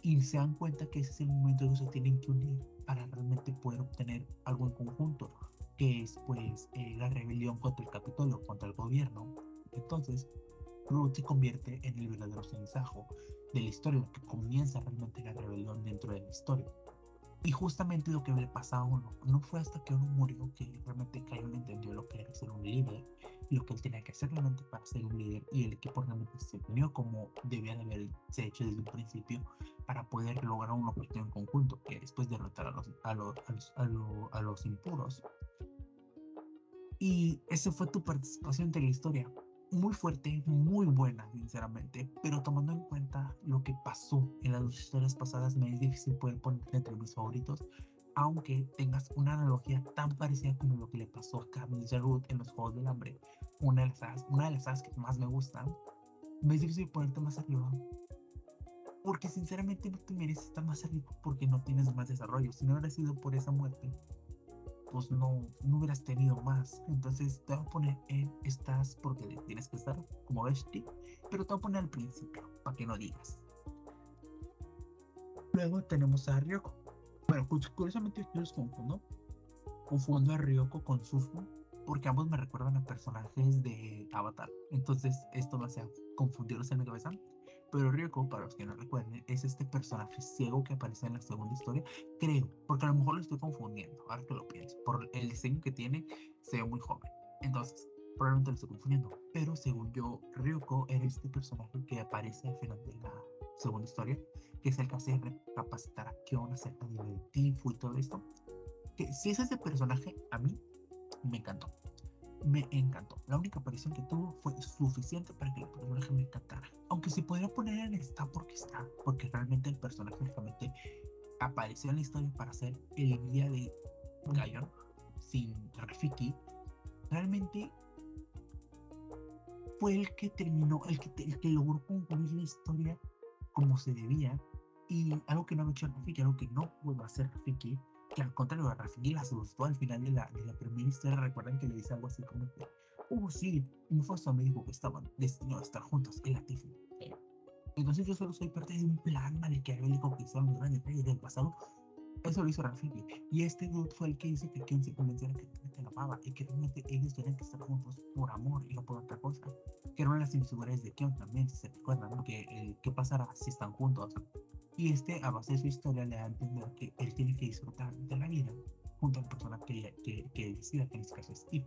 Y se dan cuenta que ese es el momento que se tienen que unir para realmente poder obtener algo en conjunto, que es pues la rebelión contra el Capitolio, contra el gobierno. Entonces, Ruth se convierte en el verdadero sinsajo de la historia, lo que comienza realmente la rebelión dentro de la historia. Y justamente lo que le pasa a uno, no fue hasta que uno murió que realmente Kaion entendió lo que era ser un líder, lo que él tenía que hacer realmente para ser un líder, y el equipo realmente se unió como debía de haberse hecho desde un principio para poder lograr un objetivo en conjunto, que después derrotar a los impuros. Y esa fue tu participación de la historia. Muy fuerte, muy buena, sinceramente. Pero tomando en cuenta lo que pasó en las dos historias pasadas, me es difícil poder ponerte entre mis favoritos. Aunque tengas una analogía tan parecida como lo que le pasó a Katniss Jarrud en los Juegos del Hambre, una de las sagas que más me gustan, me es difícil ponerte más arriba. Porque sinceramente no te mereces estar más arriba porque no tienes más desarrollo. Si no hubiera sido por esa muerte, pues no hubieras tenido más. Entonces te voy a poner en estas porque tienes que estar como bestie, pero te voy a poner al principio para que no digas. Luego tenemos a Ryoko. Bueno, curiosamente yo los confundo. Confundo a Ryoko con Suzu porque ambos me recuerdan a personajes de Avatar. Entonces esto me hace confundirlos en mi cabeza. Pero Ryoko, para los que no recuerden, es este personaje ciego que aparece en la segunda historia. Creo, porque a lo mejor lo estoy confundiendo, ahora que lo pienso. Por el diseño que tiene, se ve muy joven. Entonces, probablemente lo estoy confundiendo. Pero según yo, Ryoko era este personaje que aparece al final de la segunda historia, que es el que hace recapacitar a Kion acerca del Tifu y todo esto. Que si es ese personaje, a mí me encantó. Me encantó. La única aparición que tuvo fue suficiente para que el personaje me encantara. Aunque se podría poner en está, porque realmente el personaje realmente apareció en la historia para ser el guía de Kaion sin Rafiki. Realmente fue el que terminó, el que logró concluir la historia como se debía. Y algo que no había hecho Rafiki, algo que no pudo hacer Rafiki, que al contrario a Rafiki la asustó al final de la primera historia. Recuerdan que le dice algo así como que, sí, Mufasa me dijo que estaban destinados a estar juntos en la Tiffany. Entonces yo solo soy parte de un plan maquiavélico que hicieron los grandes reyes del pasado. Eso lo hizo Rafiki. Y este dude fue el que hizo que Kion se convenciera que realmente la amaba y que realmente ellos tenían que estar juntos por amor y no por otra cosa. Que eran las inseguridades de Kion también, si se recuerdan, ¿no? Que qué pasará si están juntos. Y a base de su historia, le da a entender que él tiene que disfrutar de la vida junto al personaje que decida, que en este caso es Steve.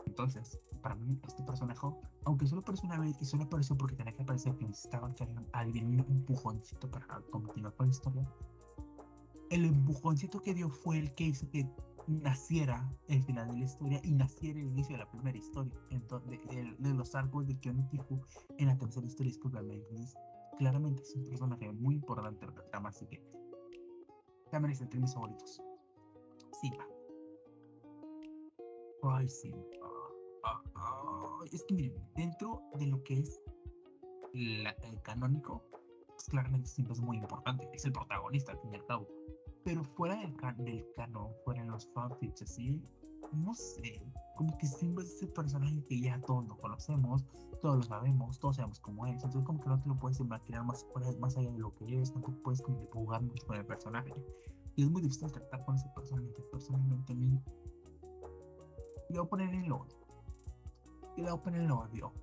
Entonces, para mí, este personaje, aunque solo apareció una vez y solo apareció porque tenía que aparecer que necesitaban que alguien un empujoncito para continuar con la historia, el empujoncito que dio fue el que hizo que naciera el final de la historia y naciera el inicio de la primera historia, entonces, de los arcos de Kion y Tifu en la tercera historia. Discúlpame. Entonces, claramente es un personaje muy importante en la trama, así que también es entre mis favoritos. Simba. Ay, Simba. Es que miren, dentro de lo que es el canónico, pues claramente Simba es muy importante, es el protagonista al fin y al cabo. Pero fuera del canon, fuera de los fanfics así, no sé, como que Simba es ese personaje que ya todos lo conocemos, todos lo sabemos, todos sabemos cómo es, entonces como que no te lo puedes imaginar más allá de lo que es, no te puedes como jugar mucho con el personaje. Y es muy difícil tratar con ese personaje. Personalmente a mí le voy a poner el odio. Y le voy a poner el odio.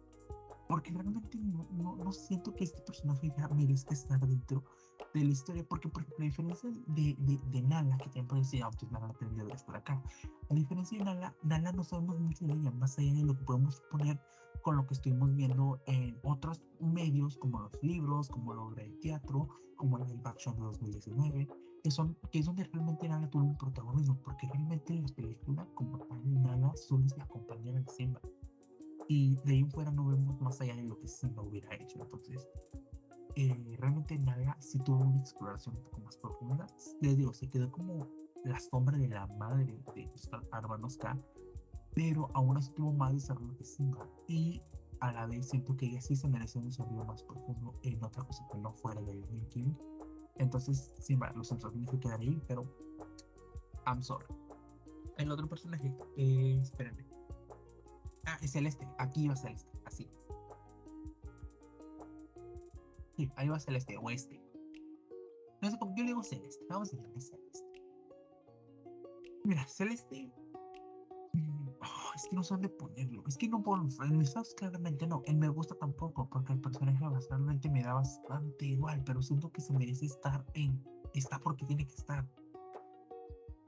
Porque realmente no siento que este personaje ya merezca estar dentro de la historia. Porque, por ejemplo, a diferencia de Nala, que también puede decir, pues Nala aprendió de por acá. A diferencia de Nala no sabemos mucho de ella, más allá de lo que podemos poner con lo que estuvimos viendo en otros medios, como los libros, como la obra de teatro, como la del action de 2019, que es donde realmente Nala tuvo un protagonismo, porque realmente en la película, como tal, Nala solo es la compañera de Simba. Y de ahí en fuera no vemos más allá de lo que Simba hubiera hecho. Entonces, realmente Nala sí tuvo una exploración un poco más profunda. Les digo, se quedó como la sombra de la madre de Arvanosca, pero aún así tuvo más desarrollo que Simba. Y a la vez siento que ella sí se mereció un desarrollo más profundo en otra cosa que no fuera de Lion King. Entonces, Simba, lo siento, tiene que quedar ahí, pero I'm sorry. El otro personaje, espérenme. Ah, es Celeste. Aquí va Celeste, así. Sí, ahí va Celeste, oeste. No sé por qué yo le digo Celeste. Vamos a decirle Celeste. Mira, Celeste. es que no sé dónde ponerlo. Es que no puedo. En mis estados claramente no. En me gusta tampoco, porque el personaje realmente me da bastante igual, pero siento que se merece estar en. Está porque tiene que estar.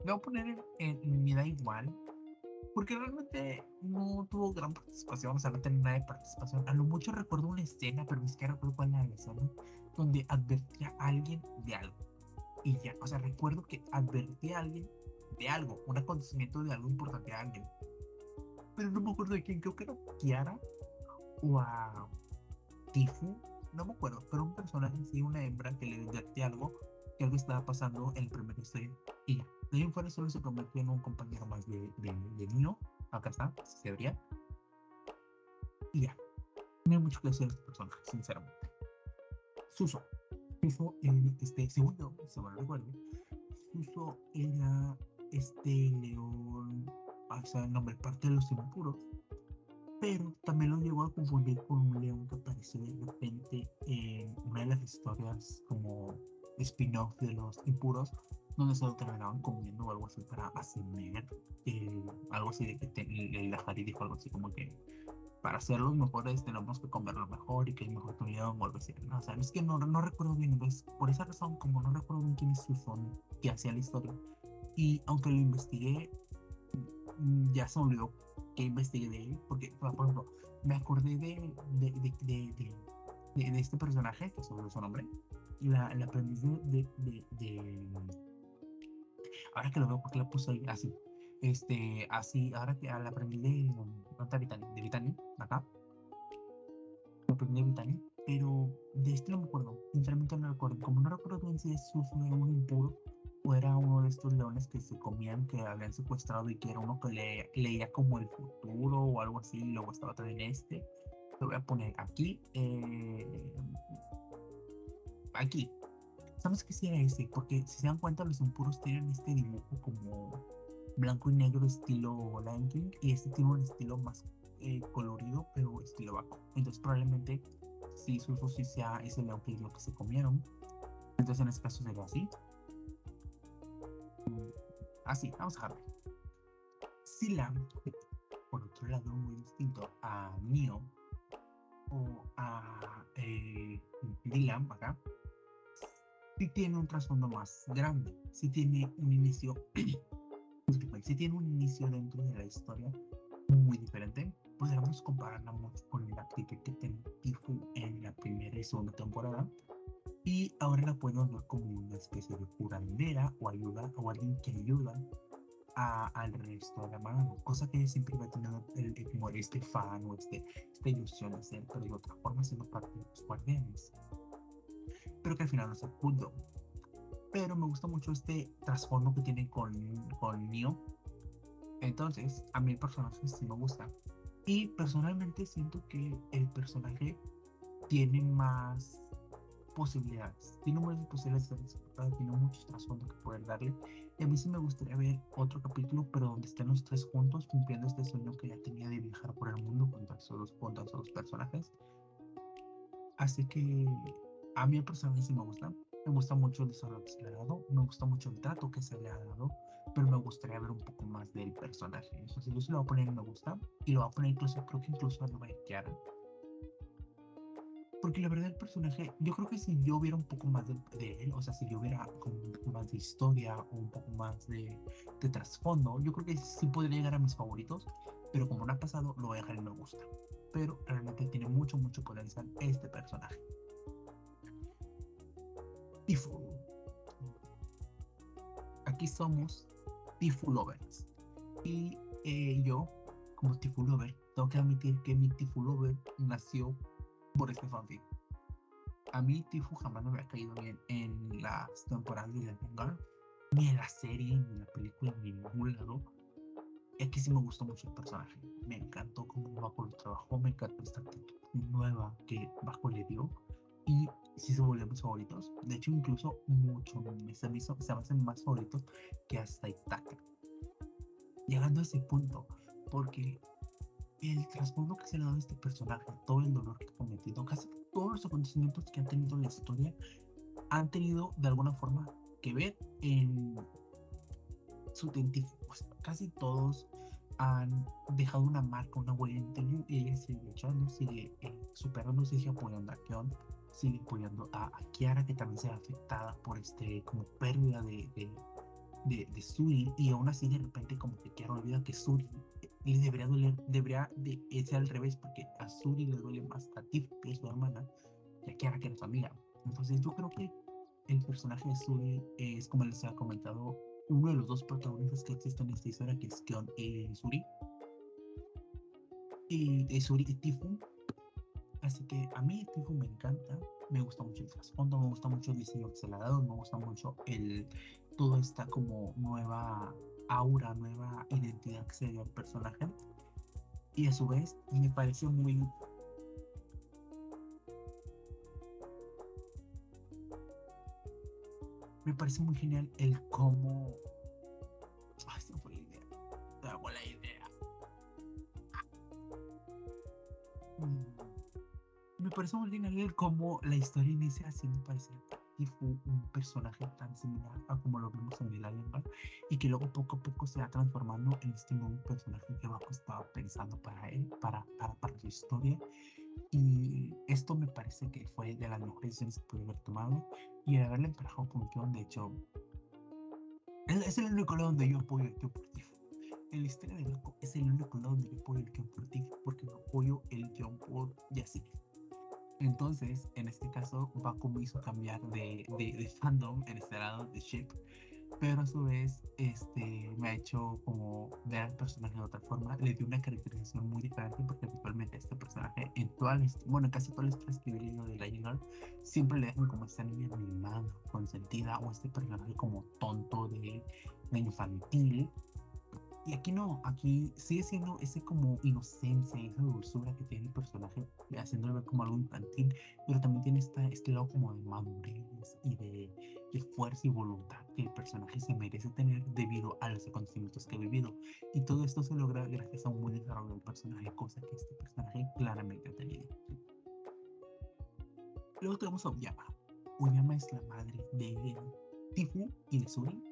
Me voy a poner en me da igual, porque realmente no tuvo gran participación, o sea, no tenía nada de participación. A lo mucho recuerdo una escena, pero ni siquiera recuerdo cuál era la escena, donde advertía a alguien de algo. Y ya, o sea, recuerdo que advertía a alguien de algo, un acontecimiento de algo importante a alguien. Pero no me acuerdo de quién, creo que era Kiara o a Tifu, no me acuerdo, pero un personaje sí, una hembra que le advertía algo, que algo estaba pasando en el primer estrella. Y ya, de ahí en fuera solo se convirtió en un compañero más de Nino. Acá está, se vería. Y ya, no hay mucho que decir de este personaje, sinceramente. Suso. Suso, según yo, se me recuerdo, Suso era este león, o sea, el nombre parte de los impuros, pero también lo llegó a confundir con un león que apareció de repente en una de las historias como spin-off de los impuros, donde se lo terminaban comiendo o algo así para ascender, algo así de que el Lajari dijo algo así como que para ser los mejores tenemos que comerlo mejor y que es mejor que un león o algo así. No, o sea, es que no recuerdo bien, entonces por esa razón, como no recuerdo bien quién es Susan que hacía la historia, y aunque lo investigué, ya se me olvidó que investigué de él, porque, por ejemplo, me acordé de este personaje, que se me olvidó su nombre, la aprendiz ahora que lo veo, porque la puse ahí así, así, ahora que la aprendiz de Vitani, acá, la aprendí de Vitani, pero de este no me acuerdo, sinceramente no me acuerdo, como no recuerdo bien si es un impuro, o era uno de estos leones que se comían, que habían secuestrado y que era uno que leía como el futuro o algo así, y luego estaba también lo voy a poner aquí, aquí, sabes que sí era ese, porque si se dan cuenta los impuros tienen este dibujo como blanco y negro estilo Lion King, y este tiene un estilo más colorido, pero estilo bajo, entonces probablemente si su sí sea ese león que es lo que se comieron, entonces en este caso sería así. Así, vamos a ver. Sila, por otro lado, muy distinto a Neo o a Dylan, acá, sí tiene un trasfondo más grande, sí tiene un inicio, sí tiene un inicio dentro de la historia muy diferente. Podríamos compararla mucho con la actitud que tenía Tifu en la primera y segunda temporada, y ahora la podemos ver como una especie de curandera o ayuda o alguien que ayuda al resto de la mano, cosa que siempre va a tener como este fan o esta ilusión de ser, pero de otra forma siendo parte de los guardianes, pero que al final no se pudo. Pero me gusta mucho este trasfondo que tiene con Neo, entonces a mí el personaje sí me gusta, y personalmente siento que el personaje tiene más posibilidades, tiene muchas posibilidades de ser explotado, tiene muchos trasfondos que poder darle, y a mí sí me gustaría ver otro capítulo, pero donde estén los tres juntos cumpliendo este sueño que ya tenía de viajar por el mundo junto a esos dos personajes. Así que a mí el personaje sí me gusta mucho el desarrollo que se le ha dado, me gusta mucho el trato que se le ha dado, pero me gustaría ver un poco más del personaje. Entonces yo se lo voy a poner en me gusta, y lo voy a poner incluso, creo que incluso lo voy a Kiara, porque la verdad el personaje, yo creo que si yo hubiera un poco más de él, o sea, si yo hubiera como un poco más de historia o un poco más de trasfondo, yo creo que sí podría llegar a mis favoritos, pero como no ha pasado, lo voy a dejar en me gusta. Pero realmente tiene mucho, mucho potencial este personaje. Tifu. Aquí somos Tifu Lovers. Y yo, como Tifu Lover, tengo que admitir que mi Tifu Lover nació por este fanfic. A mí Tifu jamás me había caído bien en las temporadas de manga, ni en la serie, ni en la película, ni en ningún lado. Y aquí sí me gustó mucho el personaje. Me encantó cómo Bajo lo trabajó, me encantó esta actitud nueva que Bajo le dio. Y sí se volvieron mis favoritos. De hecho, incluso mucho se me hacen más favoritos que hasta Itaka. Llegando a ese punto, porque el trasfondo que se le ha dado a este personaje, todo el dolor que ha cometido, casi todos los acontecimientos que han tenido en la historia han tenido de alguna forma que ver en su identificación, pues, casi todos, han dejado una marca, una huella en Tenyu, y ella sigue luchando, sigue superándose, sigue apoyando a Keon, sigue apoyando a Kiara, que también se ve afectada por como pérdida de Suri, y aún así de repente como que Kiara olvida que Suri le debería doler, debería de ser al revés, porque a Suri le duele más a Tiff, que es su hermana, que a Kiara, que es su amiga. Entonces yo creo que el personaje de Suri es, como les había comentado, uno de los dos protagonistas que existen en esta historia, que es Keon y Suri, y Suri y Tifu. Así que a mí Tifu me encanta, me gusta mucho el trasfondo, me gusta mucho el diseño que se le ha dado, me gusta mucho toda esta como nueva aura, nueva identidad que se dio al personaje. Y a su vez me parece muy genial el cómo... Ay, se me fue la idea. Se me fue la idea. Me parece muy genial el cómo la historia inicia haciendo parecer a Tifu un personaje tan similar a como lo vimos en el Alien, y que luego poco a poco se va transformando en este nuevo personaje que Baku estaba pensando para él, para su historia. Y esto me parece que fue de las mejores decisiones que pude haber tomado, y el haberle emparejado con Kion, de hecho, es el único lado donde yo apoyo el Kion por Tifu. En la historia de Baku es el único lado donde yo apoyo el Kion por Tifu, porque no apoyo el Kion por Yasir. Entonces, en este caso, Baku me hizo cambiar de fandom en este lado de ship, pero a su vez me ha hecho como ver al personaje de otra forma, le dio una caracterización muy diferente, porque habitualmente este personaje en casi todas las historias que he leído de Legend Girl, siempre le dejan como esta niña mimada, consentida, o este personaje como tonto de infantil. Y aquí no, aquí sigue siendo ese como inocencia, esa dulzura que tiene el personaje, haciéndolo ver como algo infantil, pero también tiene este lado como de madurez y de fuerza y voluntad que el personaje se merece tener debido a los acontecimientos que ha vivido. Y todo esto se logra gracias a un buen desarrollo del personaje, cosa que este personaje claramente ha tenido. Luego tenemos a Oyama. Oyama es la madre de Tifu y de Suri.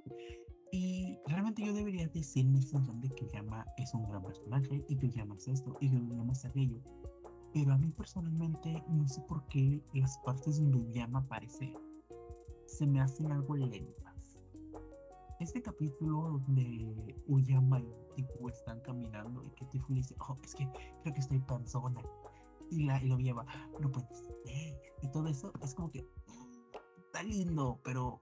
Y realmente yo debería decir mi función de que Oyama es un gran personaje, y que Oyama es esto, y que Oyama es aquello. Pero a mí personalmente no sé por qué las partes donde Oyama aparece se me hacen algo lentas. Este capítulo donde Oyama y Tifu están caminando y que Tifu le dice, oh, es que creo que estoy panzona. Y lo lleva, no puede ser. Y todo eso es como que está lindo, pero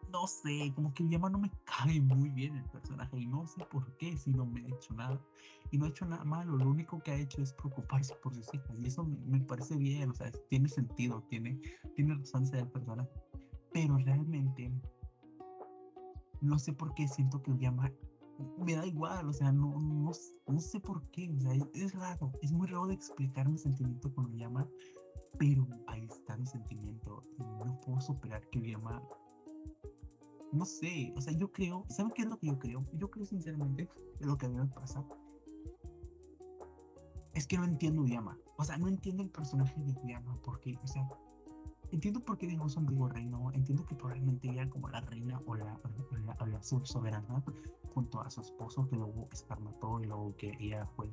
no sé, como que Yama no me cae muy bien el personaje, y no sé por qué, si no me ha hecho nada. Y no ha hecho nada malo, lo único que ha hecho es preocuparse por sus hijas. Y eso me parece bien, o sea, tiene sentido, tiene razón ser el personaje. Pero realmente no sé por qué siento que Yama me da igual, o sea, no sé por qué, o sea, es raro, es muy raro de explicar mi sentimiento con Yama, pero ahí está mi sentimiento, y no puedo superar que Yama, no sé, o sea, yo creo, ¿saben qué es lo que yo creo? Yo creo sinceramente que lo que a mí me pasa es que no entiendo Yama, o sea, no entiendo el personaje de Yama, porque, o sea, entiendo por qué dejó su antiguo reino, entiendo que probablemente ella como la reina o la soberana, junto a su esposo, que luego escarmató, y luego que ella fue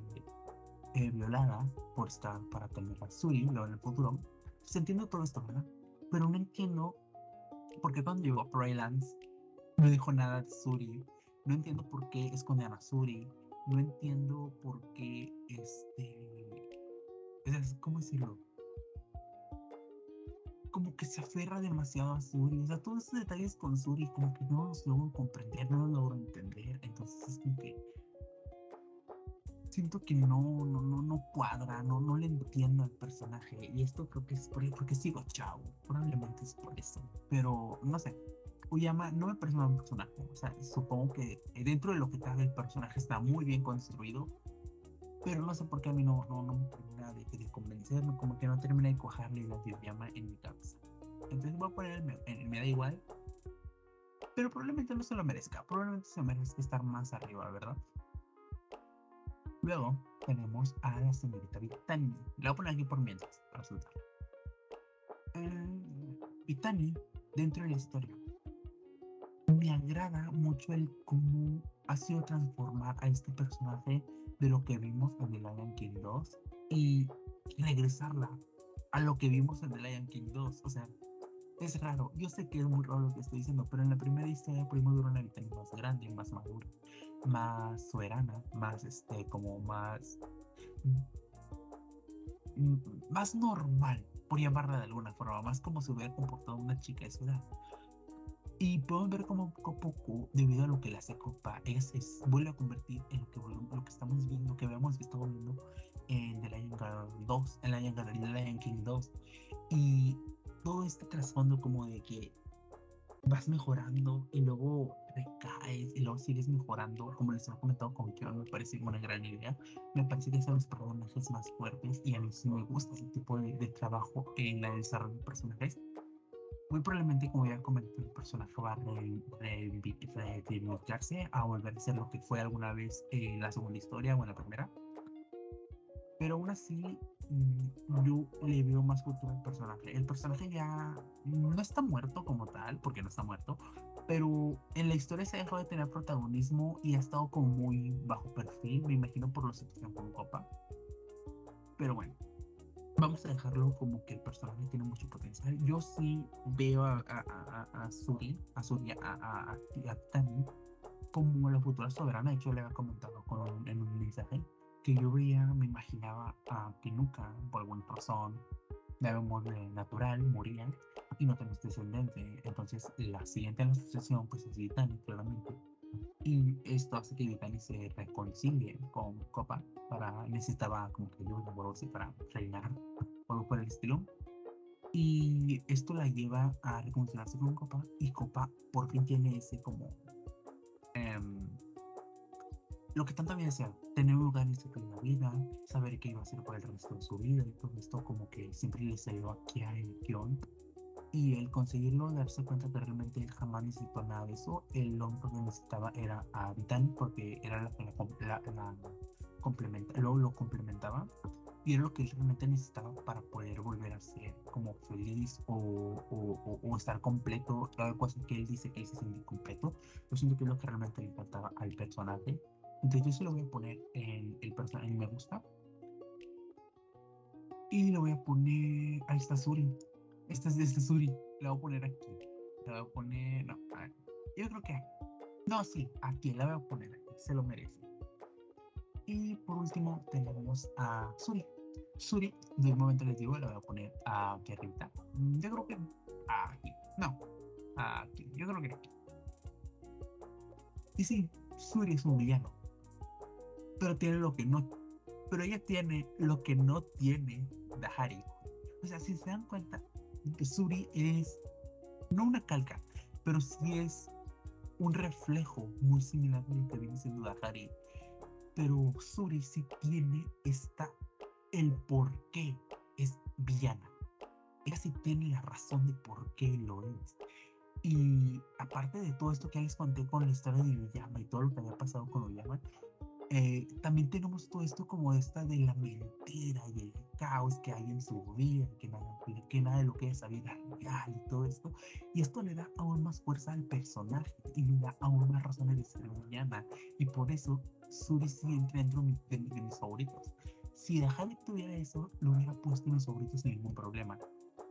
violada por estar para tener a Suri, luego en el futuro. Pues entiendo todo esto, ¿verdad? Pero no entiendo por qué cuando llegó a Prailands no dijo nada de Suri. No entiendo por qué escondían a Suri. No entiendo por qué, ¿cómo decirlo? Como que se aferra demasiado a Suri. O sea, todos esos detalles con Suri, como que no los logro comprender, no los logro entender. Entonces es como que siento que no cuadra, no le entiendo al personaje. Y esto creo que es porque sigo chavo. Probablemente es por eso. Pero no sé. Uyama no me parece un buen personaje. O sea, supongo que dentro de lo que cabe el personaje está muy bien construido. Pero no sé por qué a mí no me termina de convencerme. Como que no termina de cuajarle la de Uyama en mi cabeza. Entonces voy a poner me da igual. Pero probablemente no se lo merezca. Probablemente se merezca estar más arriba, ¿verdad? Luego tenemos a la señorita Vitani. La voy a poner aquí por mientras, para soltar. Vitani, dentro de la historia, me agrada mucho el cómo ha sido transformar a este personaje de lo que vimos en The Lion King 2 y regresarla a lo que vimos en The Lion King 2. O sea, es raro. Yo sé que es muy raro lo que estoy diciendo, pero en la primera historia primero era una Brittany más grande, más madura, más soberana, más como más mm, más normal, por llamarla de alguna forma, más como se hubiera comportado una chica de su edad. Y podemos ver cómo poco a poco, debido a lo que la hace Copa, vuelve a convertir en lo que estamos viendo, que habíamos visto viendo en The Lion Girl 2, en The Lion King 2. Y todo este trasfondo como de que vas mejorando y luego recaes y luego sigues mejorando, como les he comentado con Kion, me parece una gran idea. Me parece que son los personajes más fuertes y a mí sí me gusta ese tipo de trabajo en el desarrollo de personajes. Muy probablemente, como ya comenté, el personaje va a reivindicarse a volver a ser lo que fue alguna vez en la segunda historia o en la primera. Pero aún así, yo le veo más futuro al personaje. El personaje ya no está muerto como tal, porque no está muerto, pero en la historia se dejó de tener protagonismo y ha estado como muy bajo perfil, me imagino por la situación con Copa. Pero bueno, vamos a dejarlo como que el personaje tiene mucho potencial. Yo sí veo a Suri, a Tani como la futura soberana. De hecho, le había comentado en un mensaje que yo veía, me imaginaba a Kinuka por alguna razón, de natural, moría y no tenemos descendiente. Entonces, la siguiente en la sucesión, pues es Vitani, claramente. Y esto hace que Vitani se reconcilie con Copa. Necesitaba como que ayuda o algo para reinar o algo por el estilo. Y esto la lleva a reconciliarse con Copa y Copa por fin tiene ese como lo que tanto había deseado, tener un lugar en la vida, saber qué iba a hacer por el resto de su vida y todo esto como que siempre le salió aquí a Kion. Y el conseguirlo, darse cuenta que realmente él jamás necesitó nada de eso, él lo único que necesitaba era a Vitani porque era la que luego lo complementaba y era lo que él realmente necesitaba para poder volver a ser como feliz o estar completo, algo así que él dice que él se siente completo. Yo siento que es lo que realmente le faltaba al personaje. Entonces yo se lo voy a poner en el personaje en me gusta y le voy a poner, ahí está Suri, esta es Suri, la voy a poner aquí, la voy a poner, no, yo creo que, no, sí, aquí la voy a poner, aquí, se lo merece. Y por último tenemos a Suri. Suri, de momento les digo, la voy a poner aquí arriba. Yo creo que aquí. No, aquí. Yo creo que aquí. Y sí, Suri es un villano. Pero tiene lo que no. Pero ella tiene lo que no tiene Dahari. O sea, si se dan cuenta, que Suri es no una calca, pero sí es un reflejo muy similar a lo que viene siendo Dahari. Pero Suri sí tiene el por qué es villana. Ella sí tiene la razón de por qué lo es. Y aparte de todo esto que les conté con la historia de Oyama y todo lo que había pasado con Oyama, también tenemos todo esto como esta de la mentira y el caos que hay en su vida, que nada de lo que ella sabía era real y todo esto. Y esto le da aún más fuerza al personaje y le da aún más razones de ser villana. Y por eso Suri sí entra dentro de mis favoritos. Si Dahari tuviera eso, lo hubiera puesto en mis favoritos sin ningún problema.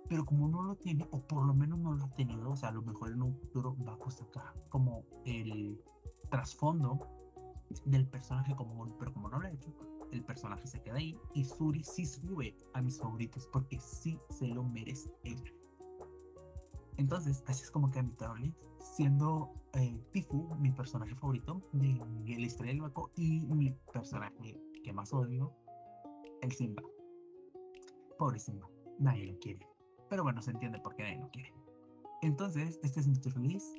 Pero como no lo tiene, o por lo menos no lo ha tenido, o sea, a lo mejor en un futuro va a sacar como el trasfondo del personaje común, pero como no lo ha hecho, el personaje se queda ahí y Suri sí sube a mis favoritos porque sí se lo merece ella. Entonces, así es como queda mi Tower List, siendo Tifu mi personaje favorito de la historia del Baco y mi personaje que más odio, el Simba. Pobre Simba, nadie lo quiere. Pero bueno, se entiende por qué nadie lo quiere. Entonces, este es mi Tower List.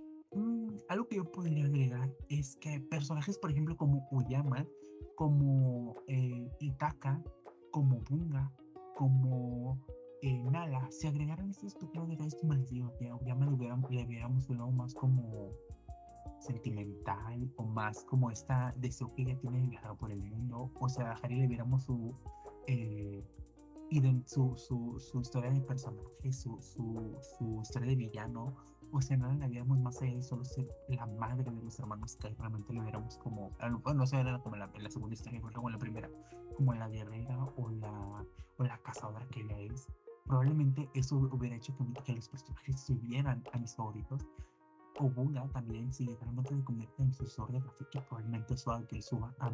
Algo que yo podría agregar es que personajes, por ejemplo, como Oyama, como Itaka, como Bunga, como Nala, si agregaran estos pequeños detalles, como les digo, que a Oyama le hubiéramos dado más como sentimental o más como esta deseo que ella tiene de viajar por el mundo, o sea, a Harry le viéramos su historia de personaje, su historia de villano, o sea, nada le viéramos más allá de solo ser la madre de los hermanos, que realmente lo viéramos como, bueno, o sea, era como en la segunda historia, pero luego en la primera, como la guerrera o la cazadora que ella es. Probablemente eso hubiera hecho que los personajes subieran a mis favoritos. O Buda también, si literalmente se convierte en su historia gráfica, probablemente eso haga que él suba a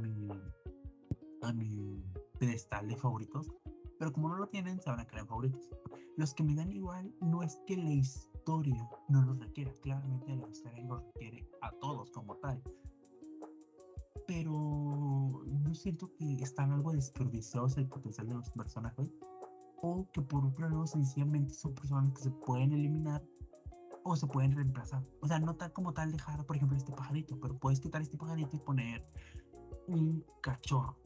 mi pedestal de favoritos, pero como no lo tienen, se van a crear favoritos. Los que me dan igual no es que la historia no los requiera, claramente la historia los requiere a todos como tal, pero no siento que están algo desperdiciados el potencial de los personajes, o que por otro lado sencillamente son personajes que se pueden eliminar o se pueden reemplazar. O sea, no tal como tal dejar, por ejemplo, este pajarito, pero puedes quitar este pajarito y poner un cachorro.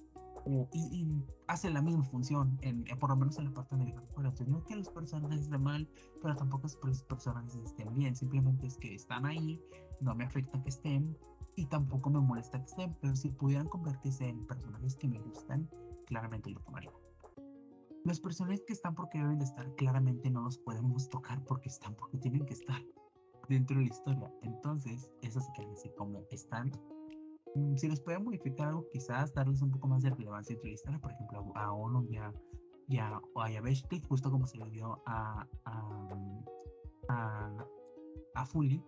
Y hace la misma función, por lo menos en la parte de entonces, no que los personajes estén mal, pero tampoco es que los personajes estén bien, simplemente es que están ahí, no me afecta que estén y tampoco me molesta que estén, pero si pudieran convertirse en personajes que me gustan, claramente lo tomaría. Los personajes que están porque deben de estar, claramente no los podemos tocar porque están, porque tienen que estar dentro de la historia. Entonces, eso se queda así como están. Si les puede modificar algo, quizás darles un poco más de relevancia entre la historia, por ejemplo, a Ono o a Yabeshki, justo como se le dio a, a Fully,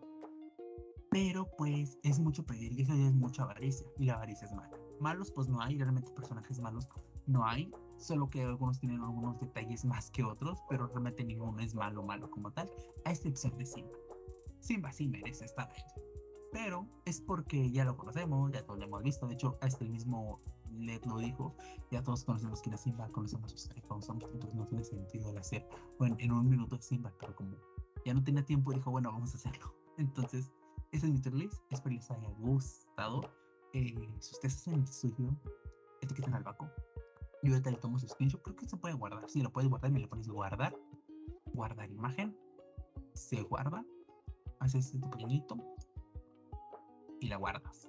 pero pues es mucho pedir y eso ya es mucha avaricia, y la avaricia es mala. Malos, pues no hay, realmente personajes malos no hay, solo que algunos tienen algunos detalles más que otros, pero realmente ninguno es malo, malo como tal, a excepción de Simba. Simba sí merece estar ahí, pero es porque ya lo conocemos, ya todos lo hemos visto. De hecho, hasta el mismo Led lo dijo, ya todos conocemos quién es Simba, conocemos sus trifos, entonces no tiene sentido el hacer, bueno, en un minuto es Simba, pero como ya no tenía tiempo, dijo, bueno, vamos a hacerlo. Entonces, ese es mi tier list, espero les haya gustado. Si ustedes hacen el suyo, etiquetan al Baco. Yo ahorita le tomo su screenshot, creo que se puede guardar, sí, lo puedes guardar, me le pones guardar, guardar imagen, se guarda, haces tu pequeñito y la guardas.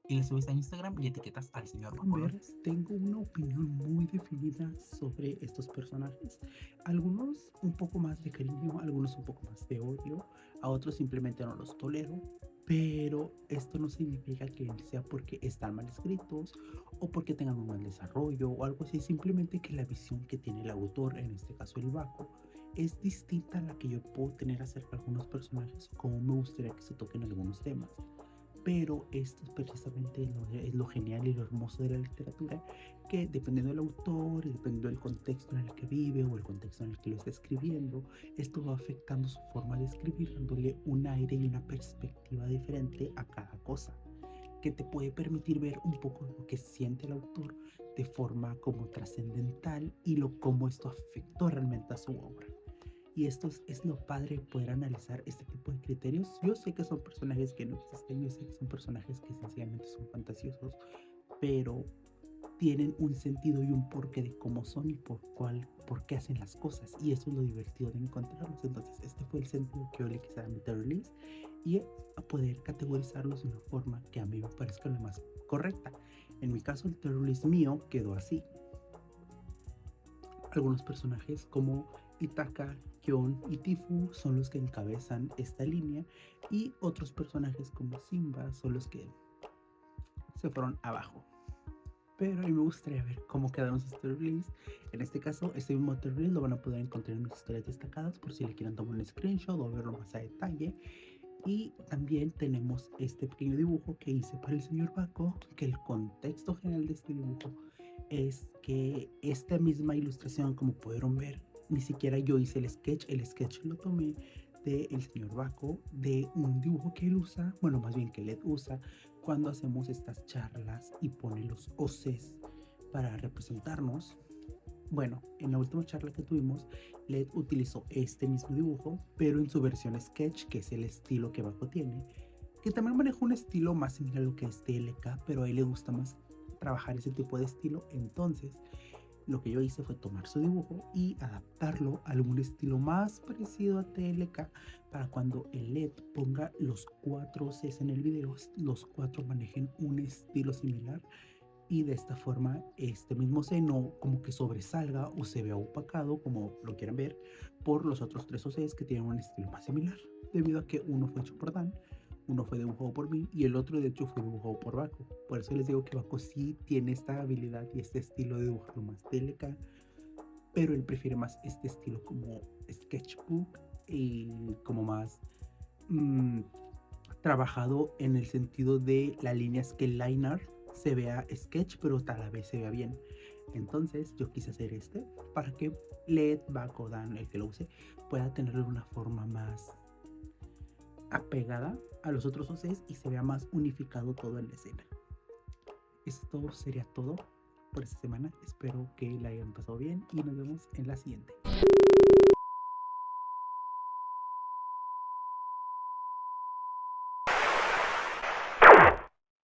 Y le subes a Instagram y etiquetas al señor Ver, tengo una opinión muy definida sobre estos personajes. Algunos un poco más de cariño, algunos un poco más de odio, a otros simplemente no los tolero. Pero esto no significa que sea porque están mal escritos o porque tengan un mal desarrollo o algo así. Simplemente que la visión que tiene el autor, en este caso el Baco, es distinta a la que yo puedo tener acerca de algunos personajes, como me gustaría que se toquen algunos temas. Pero esto es precisamente es lo genial y lo hermoso de la literatura, que dependiendo del autor y dependiendo del contexto en el que vive o el contexto en el que lo está escribiendo, esto va afectando su forma de escribir, dándole un aire y una perspectiva diferente a cada cosa, que te puede permitir ver un poco lo que siente el autor de forma como trascendental y cómo esto afectó realmente a su obra. Y esto es lo padre de poder analizar este tipo de criterios. Yo sé que son personajes que no existen, yo sé que son personajes que sencillamente son fantasiosos, pero tienen un sentido y un porqué de cómo son y por qué hacen las cosas. Y eso es lo divertido de encontrarlos. Entonces, este fue el sentido que yo le quise meter release y a poder categorizarlos de una forma que a mí me parezca la más correcta. En mi caso, el terrorist mío quedó así. Algunos personajes como Itaka, Kion y Tifu son los que encabezan esta línea y otros personajes como Simba son los que se fueron abajo. Pero a mí me gustaría ver cómo quedaron sus terrorlists. En este caso, este mismo terrorlist lo van a poder encontrar en mis historias destacadas por si le quieren tomar un screenshot o verlo más a detalle. Y también tenemos este pequeño dibujo que hice para el señor Baco, que el contexto general de este dibujo es que esta misma ilustración, como pudieron ver, ni siquiera yo hice el sketch lo tomé del señor Baco, de un dibujo que él usa, bueno, más bien que Led usa cuando hacemos estas charlas y pone los OCs para representarnos. Bueno, en la última charla que tuvimos, Led utilizó este mismo dibujo, pero en su versión sketch, que es el estilo que Baco tiene, que también maneja un estilo más similar a lo que es TLK, pero a él le gusta más trabajar ese tipo de estilo. Entonces, lo que yo hice fue tomar su dibujo y adaptarlo a algún estilo más parecido a TLK para cuando el LED ponga los 4 Cs en el video, los 4 manejen un estilo similar y de esta forma este mismo seno como que sobresalga o se vea opacado, como lo quieran ver, por los otros tres OCs que tienen un estilo más similar, debido a que uno fue hecho por Dan, uno fue dibujado por mí y el otro de hecho fue dibujado por Baco. Por eso les digo que Baco sí tiene esta habilidad y este estilo de dibujado más TLK, pero él prefiere más este estilo como sketchbook y como más trabajado en el sentido de la línea es que el line art se vea sketch pero a la vez se vea bien. Entonces yo quise hacer este para que Led, Baco, Dan, el que lo use, pueda tenerlo de una forma más apegada a los otros OCs y se vea más unificado todo en la escena. Esto sería todo por esta semana. Espero que la hayan pasado bien y nos vemos en la siguiente.